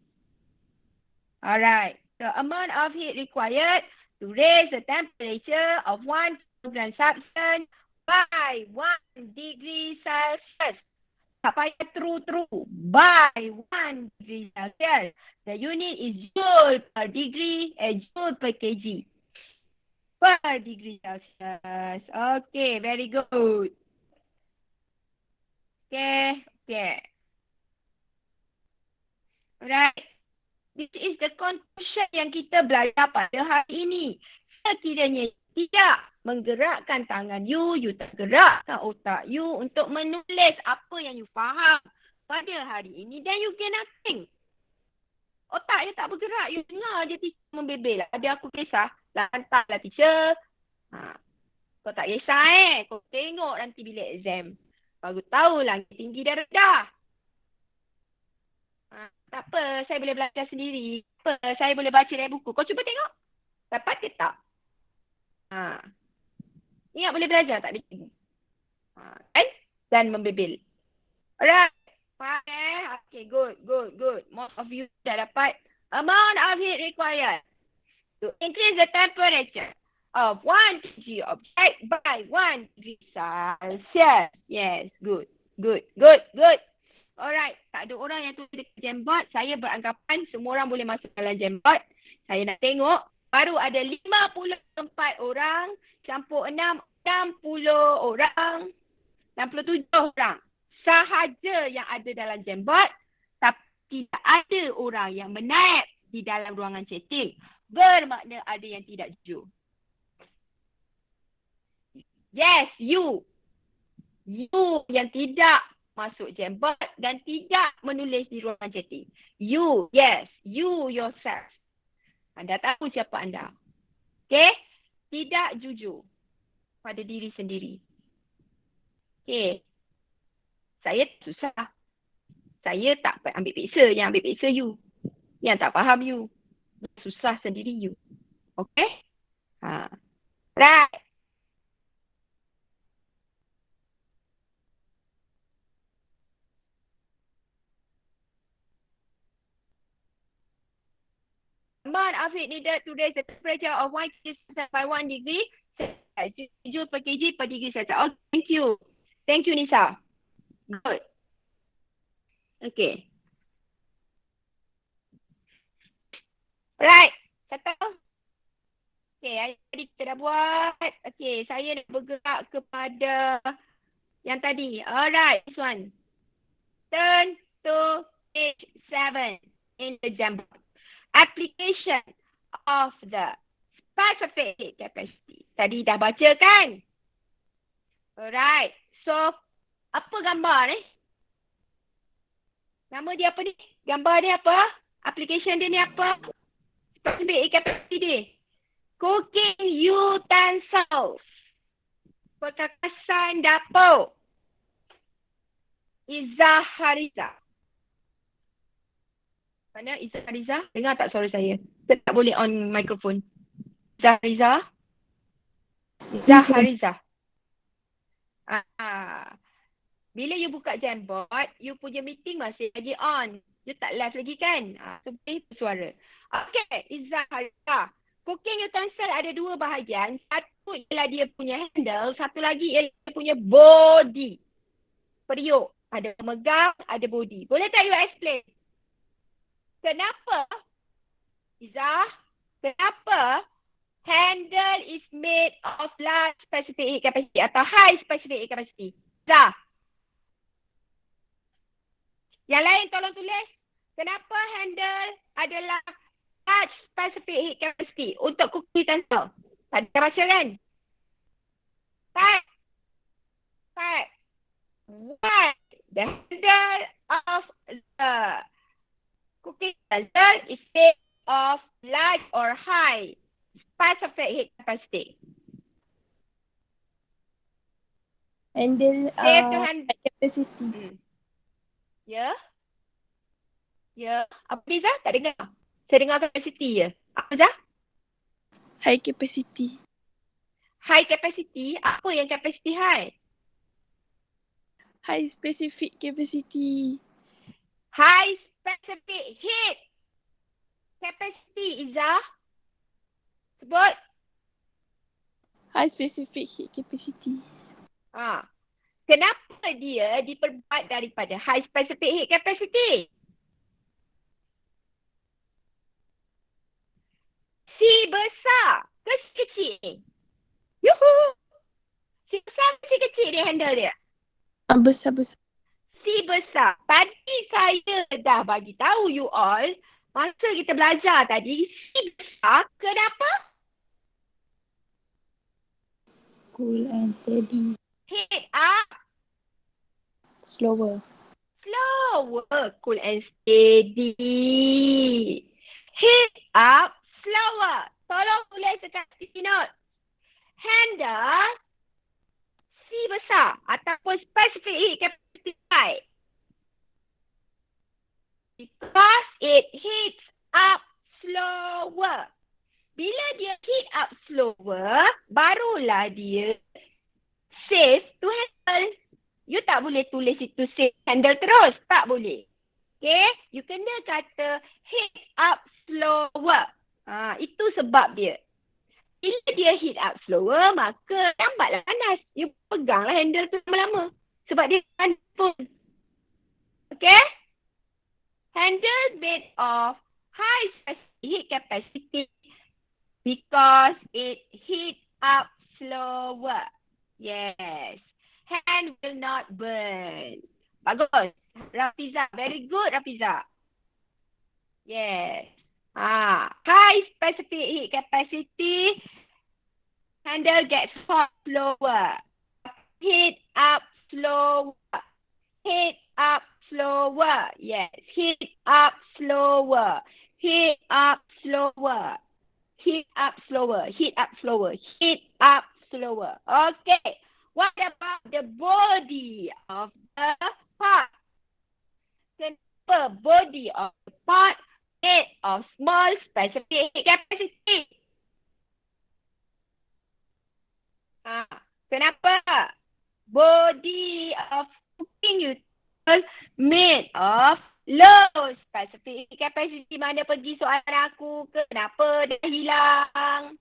Alright. The amount of heat required to raise the temperature of 1 kilogram substance by 1 degree Celsius. Tak payah true. By 1 degree Celsius. The unit is joule per degree, joule per kg. per degree Celsius. Okay, very good. Okay. Alright. This is the conclusion yang kita belajar pada hari ini. Sekiranya tidak menggerakkan tangan you tak gerakkan otak you untuk menulis apa yang you faham pada hari ini, then you gain nothing. Otak you tak bergerak, you dengar je teacher membebel. Ada aku kisah, lantarlah teacher. Kau tak kisah kau tengok nanti bilik exam. Baru tahu langit tinggi dan rendah. Tak apa, saya boleh belajar sendiri. Saya boleh baca dari buku. Kau cuba tengok. Dapat ke tak? Ingat boleh belajar tak? Kan? Dan membebel. Alright. Fine. Okay, good. Most of you dah dapat. Amount of heat required to increase the temperature of 1 kg object by 1 degree Celsius. Yes, good. Alright, tak ada orang yang tulis dekat Jamboard. Saya beranggapan semua orang boleh masuk dalam Jamboard. Saya nak tengok. Baru ada 54 orang. Campur 60 orang. 67 orang. Sahaja yang ada dalam Jamboard. Tapi tidak ada orang yang menaip di dalam ruangan chatting. Bermakna ada yang tidak jujur. Yes, you. You yang tidak masuk Jamboard dan tidak menulis di ruangan chatting. You, yes. You yourself. Anda tahu siapa anda. Okay? Tidak jujur pada diri sendiri. Okay. Saya susah. Saya tak ambil peksa. Yang ambil peksa you. Yang tak faham you. Susah sendiri you. Okay? Right. Amount of heat needed to raise the temperature of 1 kg by 1 degree joule per kg per degree Celsius. Oh, thank you. Thank you, Nisa. Good. Okay. Right. Settle. Okay, hari tadi kita dah buat. Okay, saya nak bergerak kepada yang tadi. Alright, this one. Turn to page 7 in the Jamboard. Application of the specific heat capacity. Tadi dah baca kan? Alright. So, apa gambar ni? Nama dia apa ni? Gambar dia apa? Application dia ni apa? Specific heat capacity dia. Cooking utensils. Perkakasan dapur. Izzah Hariza. Mana Izzah Hariza? Dengar tak suara saya? Saya tak boleh on microphone. Izzah Hariza? Izzah Hariza. Bila you buka Jamboard, you punya meeting masih lagi on. You tak live lagi kan? So boleh bersuara. Okay, Izzah Hariza. Cooking utensil ada dua bahagian. Satu ialah dia punya handle. Satu lagi ialah dia punya body. Periuk. Ada pemegang, ada body. Boleh tak you explain? Kenapa, Izzah, kenapa handle is made of large specific heat capacity atau high specific heat capacity? Izzah. Yang lain tolong tulis. Kenapa handle adalah large specific heat capacity untuk cooking utensil? Tadi kita baca kan? Type. Why the handle of the cooking utensil is made of large or high specific heat capacity? Handle capacity. Ya? Apa ni Zah? Tak dengar. Saya dengar capacity je. Apa Zah? High capacity. High capacity? Apa yang capacity high? High specific capacity. High specific heat capacity, Izzah. Sebut. High specific heat capacity. Kenapa dia diperbuat daripada high specific heat capacity? C besar. ke si kecil? Yuhu! Si besar ke si kecil dia handle dia? Besar-besar. Si besar. Tadi saya dah bagi tahu you all, masa kita belajar tadi, si besar kenapa? Cool and steady. Head up. Slower. Slower. Cool and steady. Head up. Slower. Tolong tulis dekat sticky note. Handle C besar ataupun specific heat capacity high. Because it heats up slower. Bila dia heat up slower, barulah dia safe to handle. You tak boleh tulis itu safe handle terus. Tak boleh. Okay? You kena kata heat up slower. Itu sebab dia. Bila dia heat up slower, maka lambatlah panas. You peganglah handle tu lama-lama. Sebab dia panas pun. Okay? Handle made of high heat capacity because it heat up slower. Yes. Hand will not burn. Bagus. Rafiza. Very good, Rafiza. Yes. High specific heat capacity, handle gets hot slower. Heat up slower. Heat up slower. Yes. Heat up slower. Heat up slower. Heat up slower. Heat up slower. Heat up slower. Okay. What about the body of the pot? Kenapa body of the pot made of small specific heat capacity? Kenapa? Body of cooking utensil made of low specific heat capacity. Mana pergi soalan aku? Kenapa dia hilang?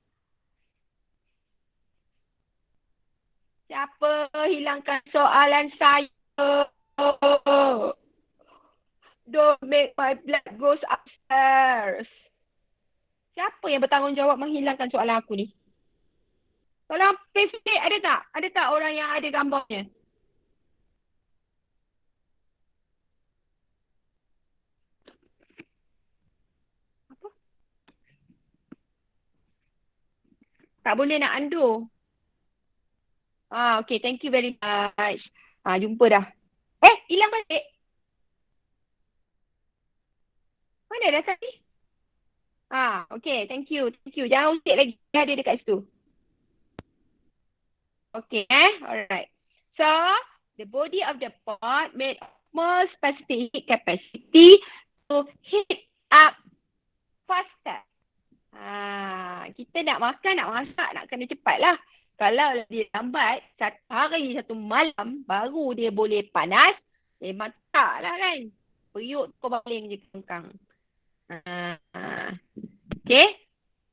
Siapa hilangkan soalan saya? Don't make my blood goes upstairs. Siapa yang bertanggungjawab menghilangkan soalan aku ni? Tolong Facebook ada tak? Ada tak orang yang ada gambarnya? Apa? Tak boleh nak undo. Okay, thank you very much. Jumpa dah. Hilang balik. Mana dah tadi? Okay, thank you. Thank you. Jangan usik lagi. Dia ada dekat situ. Okay, alright. So, the body of the pot made of small specific heat capacity to heat up faster. Kita nak makan, nak masak, nak kena cepat lah. Kalau dia lambat, satu hari, satu malam, baru dia boleh panas, memang tak lah kan. Periuk kau baling je kengkang. Okay.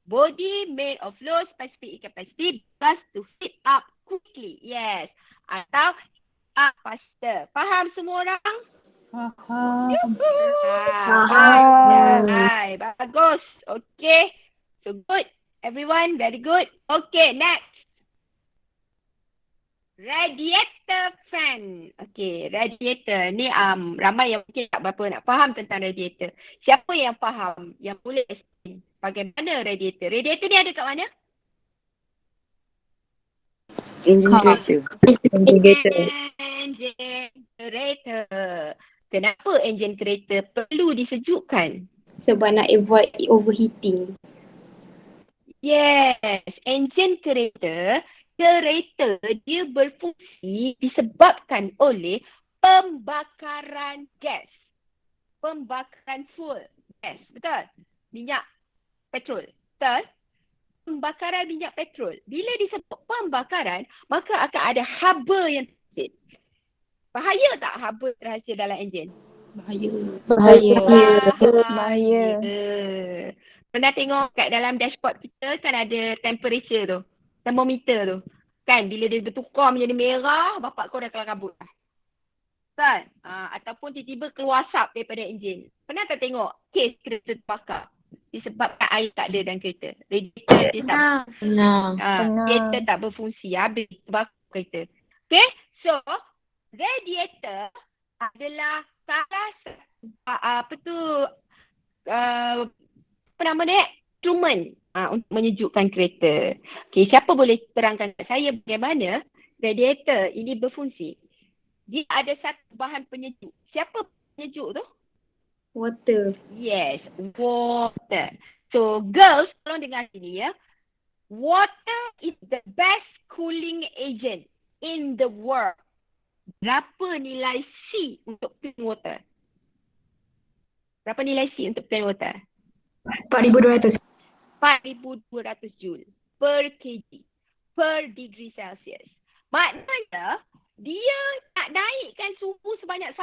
Body made of low specific capacity because to heat up quickly. Yes. Atau up faster. Faham semua orang? Faham. Hai, bagus. Okay. So good. Everyone, very good. Okay, next. Radiator fan. Okay, radiator. Ni ramai yang mungkin tak berapa nak faham tentang radiator. Siapa yang faham? Yang boleh explain bagaimana radiator? Radiator ni ada kat mana? Engine generator. Engine generator. Kenapa engine generator perlu disejukkan? Sebab nak avoid overheating. Yes, engine generator dia berfungsi disebabkan oleh pembakaran gas. Pembakaran fuel gas. Betul? Minyak petrol. Betul? Pembakaran minyak petrol. Bila disebut pembakaran, maka akan ada haba yang terhasil. Bahaya tak haba terhasil dalam enjin? Bahaya. Pernah tengok kat dalam dashboard kita kan ada temperature tu. Termometer tu. Kan bila dia bertukar menjadi merah, bapak kau dah kelar kabut lah. Kan? Ataupun tiba-tiba keluar asap daripada enjin. Pernah tak tengok kes kereta terbakar? disebabkan air tak ada dalam kereta. Radiator dia tak radiator tak berfungsi, habis terbakar kereta. Okay, so radiator adalah salah apa nama dia? Instrument untuk menyejukkan kereta. Okay, siapa boleh terangkan kat saya bagaimana radiator ini berfungsi? Dia ada satu bahan penyejuk. Siapa penyejuk tu? Water. Yes, water. So girls, tolong dengar sini ya. Water is the best cooling agent in the world. Berapa nilai C untuk plain water? Berapa nilai C untuk plain water? 4,200. 4,200 Joule per kg per degree Celsius. Maknanya dia nak naikkan suhu sebanyak 1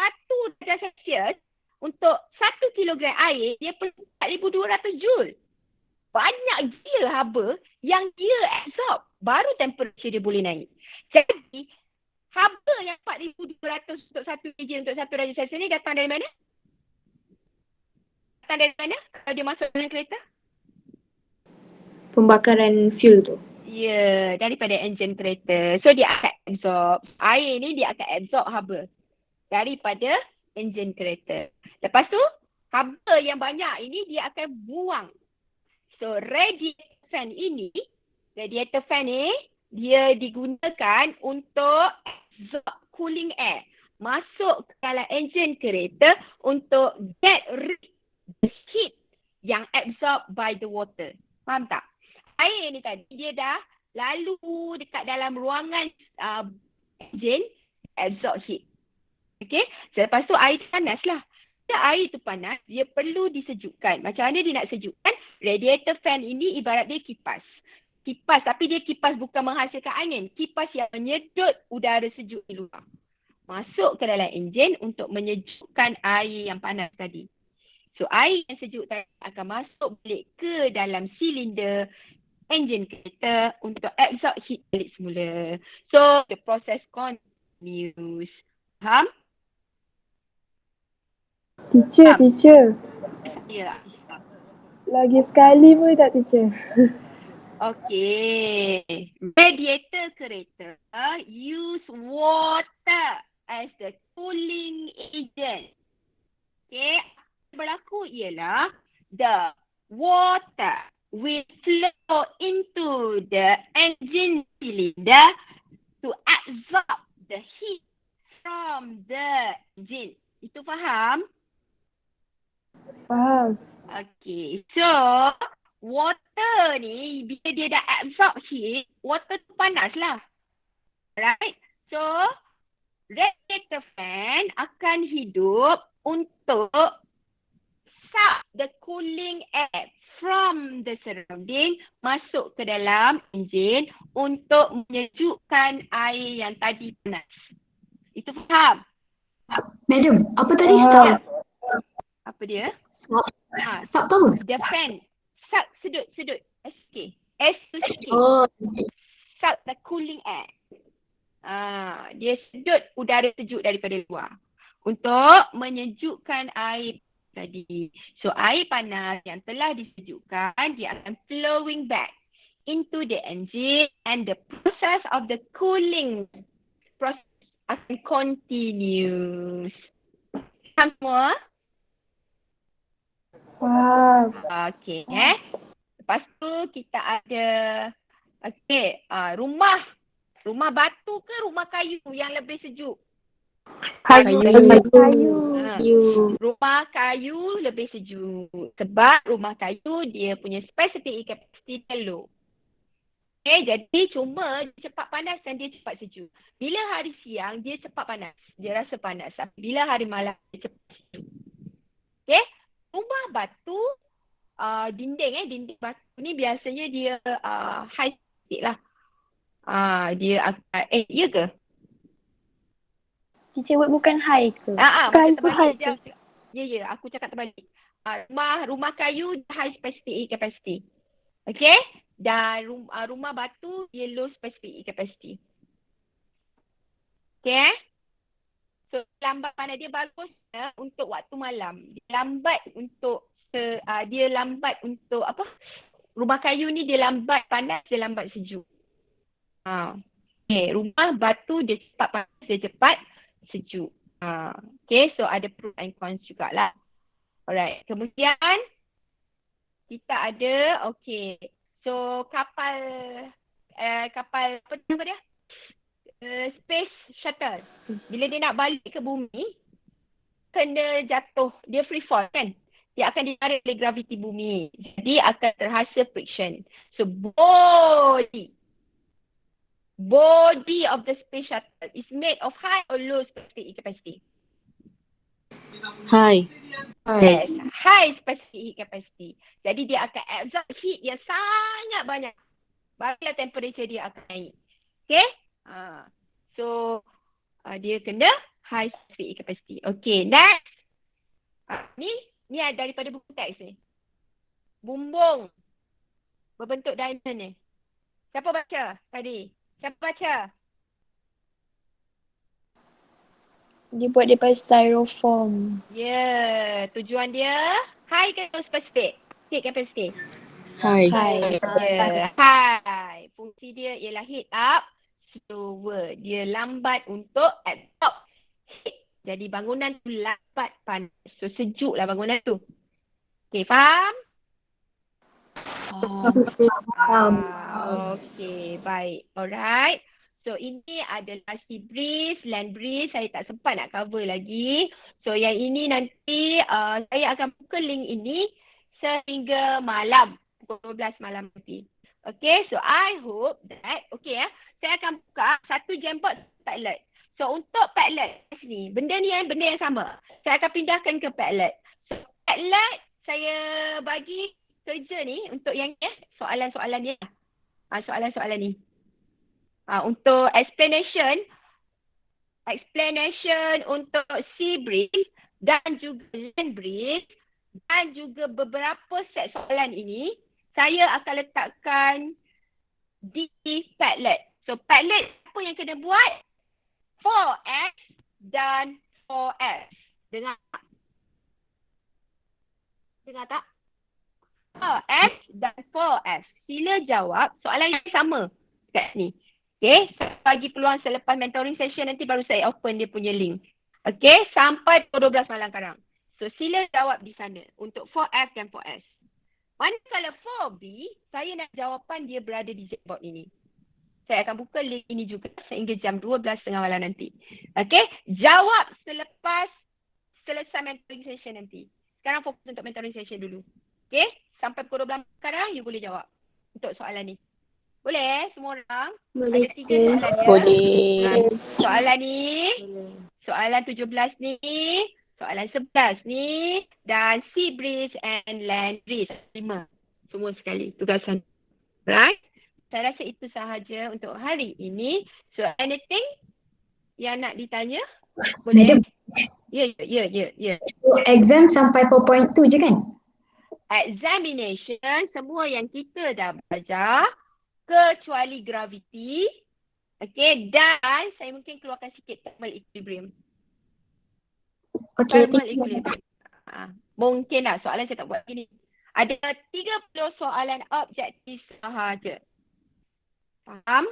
darjah Celsius untuk 1 kilogram air, dia perlu 4,200 Joule. Banyak gila haba yang dia absorb, baru temperature dia boleh naik. Jadi haba yang 4,200 untuk 1 kg untuk 1 darjah Celsius ni datang dari mana? Datang dari mana kalau dia masuk dalam kereta? Pembakaran fuel tu. Ya, daripada enjin kereta. So dia akan absorb. Air ni dia akan absorb haba daripada enjin kereta. Lepas tu, haba yang banyak ini dia akan buang. So radiator fan ni dia digunakan untuk absorb cooling air. Masuk ke dalam enjin kereta untuk get rid the heat yang absorb by the water. Faham tak? Air ni tadi dia dah lalu dekat dalam ruangan enjin, absorb heat. Okay? So, lepas tu air panas lah. Bila air tu panas, dia perlu disejukkan. Macam mana dia nak sejukkan? Radiator fan ini ibarat dia kipas. Kipas, tapi dia kipas bukan menghasilkan angin. Kipas yang menyedut udara sejuk di luar. Masuk ke dalam enjin untuk menyejukkan air yang panas tadi. So, air yang sejuk tadi akan masuk balik ke dalam silinder enjin kereta untuk absorb heat balik semula. So, the process continues. Faham? Teacher. Ya. Lagi sekali pun tak teacher. Okay. Radiator kereta use water as the cooling agent. Okay. Berlaku ialah the water will flow into the engine cylinder to absorb the heat from the engine. Itu faham? Faham. Okay. So, water ni bila dia dah absorb heat, water tu panas lah. Right? So, radiator fan akan hidup untuk suck the cooling air from the surrounding masuk ke dalam enjin untuk menyejukkan air yang tadi panas. Itu faham? Madam, apa tadi sub? Apa dia? Sub. Sub tu apa? The fan. Suck, sedut. SK. S2SK. Oh. Suck the cooling air. Dia sedut udara sejuk daripada luar untuk menyejukkan air tadi. So air panas yang telah disejukkan dia akan flowing back into the engine and the process of the cooling process akan continues. Faham semua? Faham. Okay. Lepas tu kita ada rumah batu ke rumah kayu yang lebih sejuk? Kayu. Rumah kayu lebih sejuk. Sebab rumah kayu dia punya specific capacity dia low. Okay, jadi cuma dia cepat panas dan dia cepat sejuk. Bila hari siang dia cepat panas. Dia rasa panas. Bila hari malam dia cepat sejuk. Okay. Rumah batu, dinding batu ni biasanya dia high sikit lah. Dia akan, ya ke? Teacher word bukan high ke? Macam terbalik je. Ya, aku cakap terbalik. Rumah kayu high specific capacity. Okay? Dan rumah batu dia low specific capacity. Okay? So lambat panas dia bagus untuk waktu malam. Dia lambat untuk dia lambat untuk apa? Rumah kayu ni dia lambat panas, dia lambat sejuk. Okay, rumah batu dia cepat panas, dia cepat sejuk. Okay, so ada pros and cons jugalah. Alright, kemudian kita ada, okay. So kapal apa nama dia? Space shuttle. Bila dia nak balik ke bumi, kena jatuh. Dia free fall kan? Dia akan ditarik oleh graviti bumi. Jadi akan terhasa friction. So body of the space shuttle is made of high or low specific heat capacity? High. Yes, high specific heat capacity. Jadi dia akan absorb heat yang sangat banyak. Barulah temperature dia akan naik. Okay? So dia kena high specific heat capacity. Okay, next. Ni daripada buku teks ni. Bumbung berbentuk diamond ni. Siapa baca tadi? Siapa baca? Dibuat daripada styrofoam. Ya, tujuan dia high ke low specific heat capacity? High. High. Fungsi dia ialah heat up, slower. Dia lambat untuk absorb heat. Jadi bangunan tu lambat panas. So sejuk lah bangunan tu. Okay, faham? Okay, baik. Alright. So ini adalah sea breeze, land breeze. Saya tak sempat nak cover lagi. So yang ini nanti saya akan buka link ini sehingga malam. Pukul 12 malam nanti. Okay, so I hope that, saya akan buka 1 Jamboard Padlet. So untuk Padlet ni, benda yang sama. Saya akan pindahkan ke Padlet. So Padlet saya bagi kerja ni untuk yang soalan-soalan ni. Soalan-soalan ni. Untuk explanation untuk sea breeze dan juga land breeze dan juga beberapa set soalan ini saya akan letakkan di Padlet. So Padlet apa yang kena buat? 4X dan 4S. Dengar tak? 4X dan 4S. Sila jawab soalan yang sama kat sini. Okay, saya bagi peluang selepas mentoring session nanti baru saya open dia punya link. Okay, sampai pukul 12 malam sekarang. So sila jawab di sana untuk 4F dan 4S. Manakala 4B, saya nak jawapan dia berada di Jamboard ini. Saya akan buka link ini juga sehingga jam 12.30 malam nanti. Okay, jawab selepas selesai mentoring session nanti. Sekarang fokus untuk mentoring session dulu. Okay, sampai pukul 12 sekarang you boleh jawab untuk soalan ni. Boleh semua orang? Boleh. Ada 3 soalan ya. Boleh. Soalan ni, soalan 17 ni, soalan 11 ni dan sea breeze and land breeze 5. Semua sekali tugasan. Right? Saya rasa itu sahaja untuk hari ini. So anything yang nak ditanya? Boleh? Ya. So exam sampai 4.2 je kan? Examination semua yang kita dah belajar kecuali gravity. Okay, dan saya mungkin keluarkan sikit thermal equilibrium. Okay, Thermal equilibrium. Mungkin lah soalan saya tak buat gini. Ada 30 soalan objektif sahaja. Faham?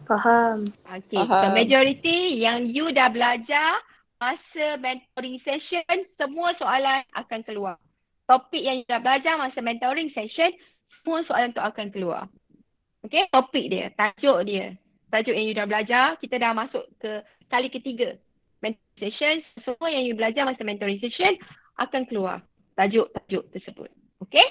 Faham. Okay, so majority yang you dah belajar masa mentoring session, semua soalan akan keluar. Topik yang you dah belajar masa mentoring session, semua soalan tu akan keluar. Okay, topik dia, tajuk dia. Tajuk yang you dah belajar, kita dah masuk ke kali ketiga. Mentoring session, semua yang you belajar masa mentoring session akan keluar. Tajuk-tajuk tersebut. Okay,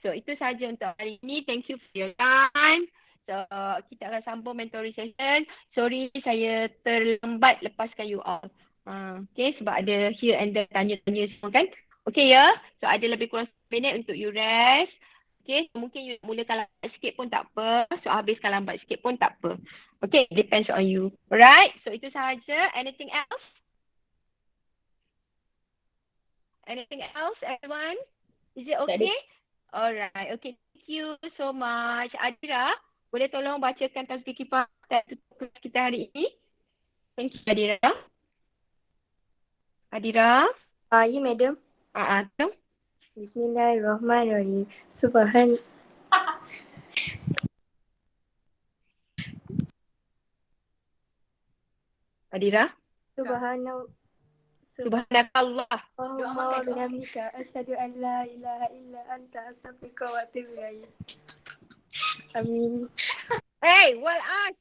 so itu sahaja untuk hari ini. Thank you for your time. So, kita akan sambung mentoring session. Sorry, saya terlambat lepaskan you all. Okay, sebab ada here and there tanya-tanya semua kan. Okay ya, so ada lebih kurang 1 minit untuk you rest. Okay, mungkin you mulakan lambat sikit pun tak apa. So, habiskan lambat sikit pun tak apa. Okay, depends on you. Alright, so itu sahaja. Anything else? Anything else, everyone? Is it okay? Alright, okay. Thank you so much. Adira, boleh tolong bacakan tasbih kifah kita hari ini? Thank you, Adira. Ya, madam. Tu. Bismillahirrahmanirrahim. Adira? Subhanakallah. Doa Allahumma wa bihamdika asyhadu an la ilaha illa anta astaghfiruka wa atubu ilaik. Amin. Hey, well asked.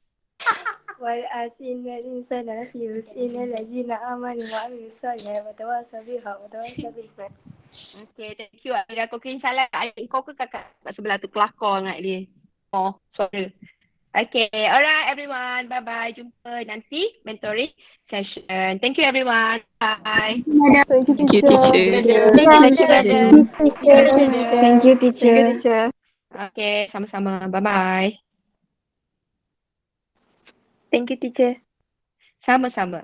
Wal asina insana lafi innal ladzina amanu wa amilus solihati wa tawassaw bil haqqi wa tawassaw bil sabr. Okay, thank you. Adira, kau kirim salam adik kau ke kakak kat sebelah tu kelakar dengan dia. Oh, suara. Okay, alright everyone. Bye-bye. Jumpa nanti mentoring session. Thank you everyone. Bye. Thank you, Thank you, teacher. teacher. Thank you, brother. Thank you, teacher. Okay, sama-sama. Bye-bye. Thank you, teacher. Sama-sama.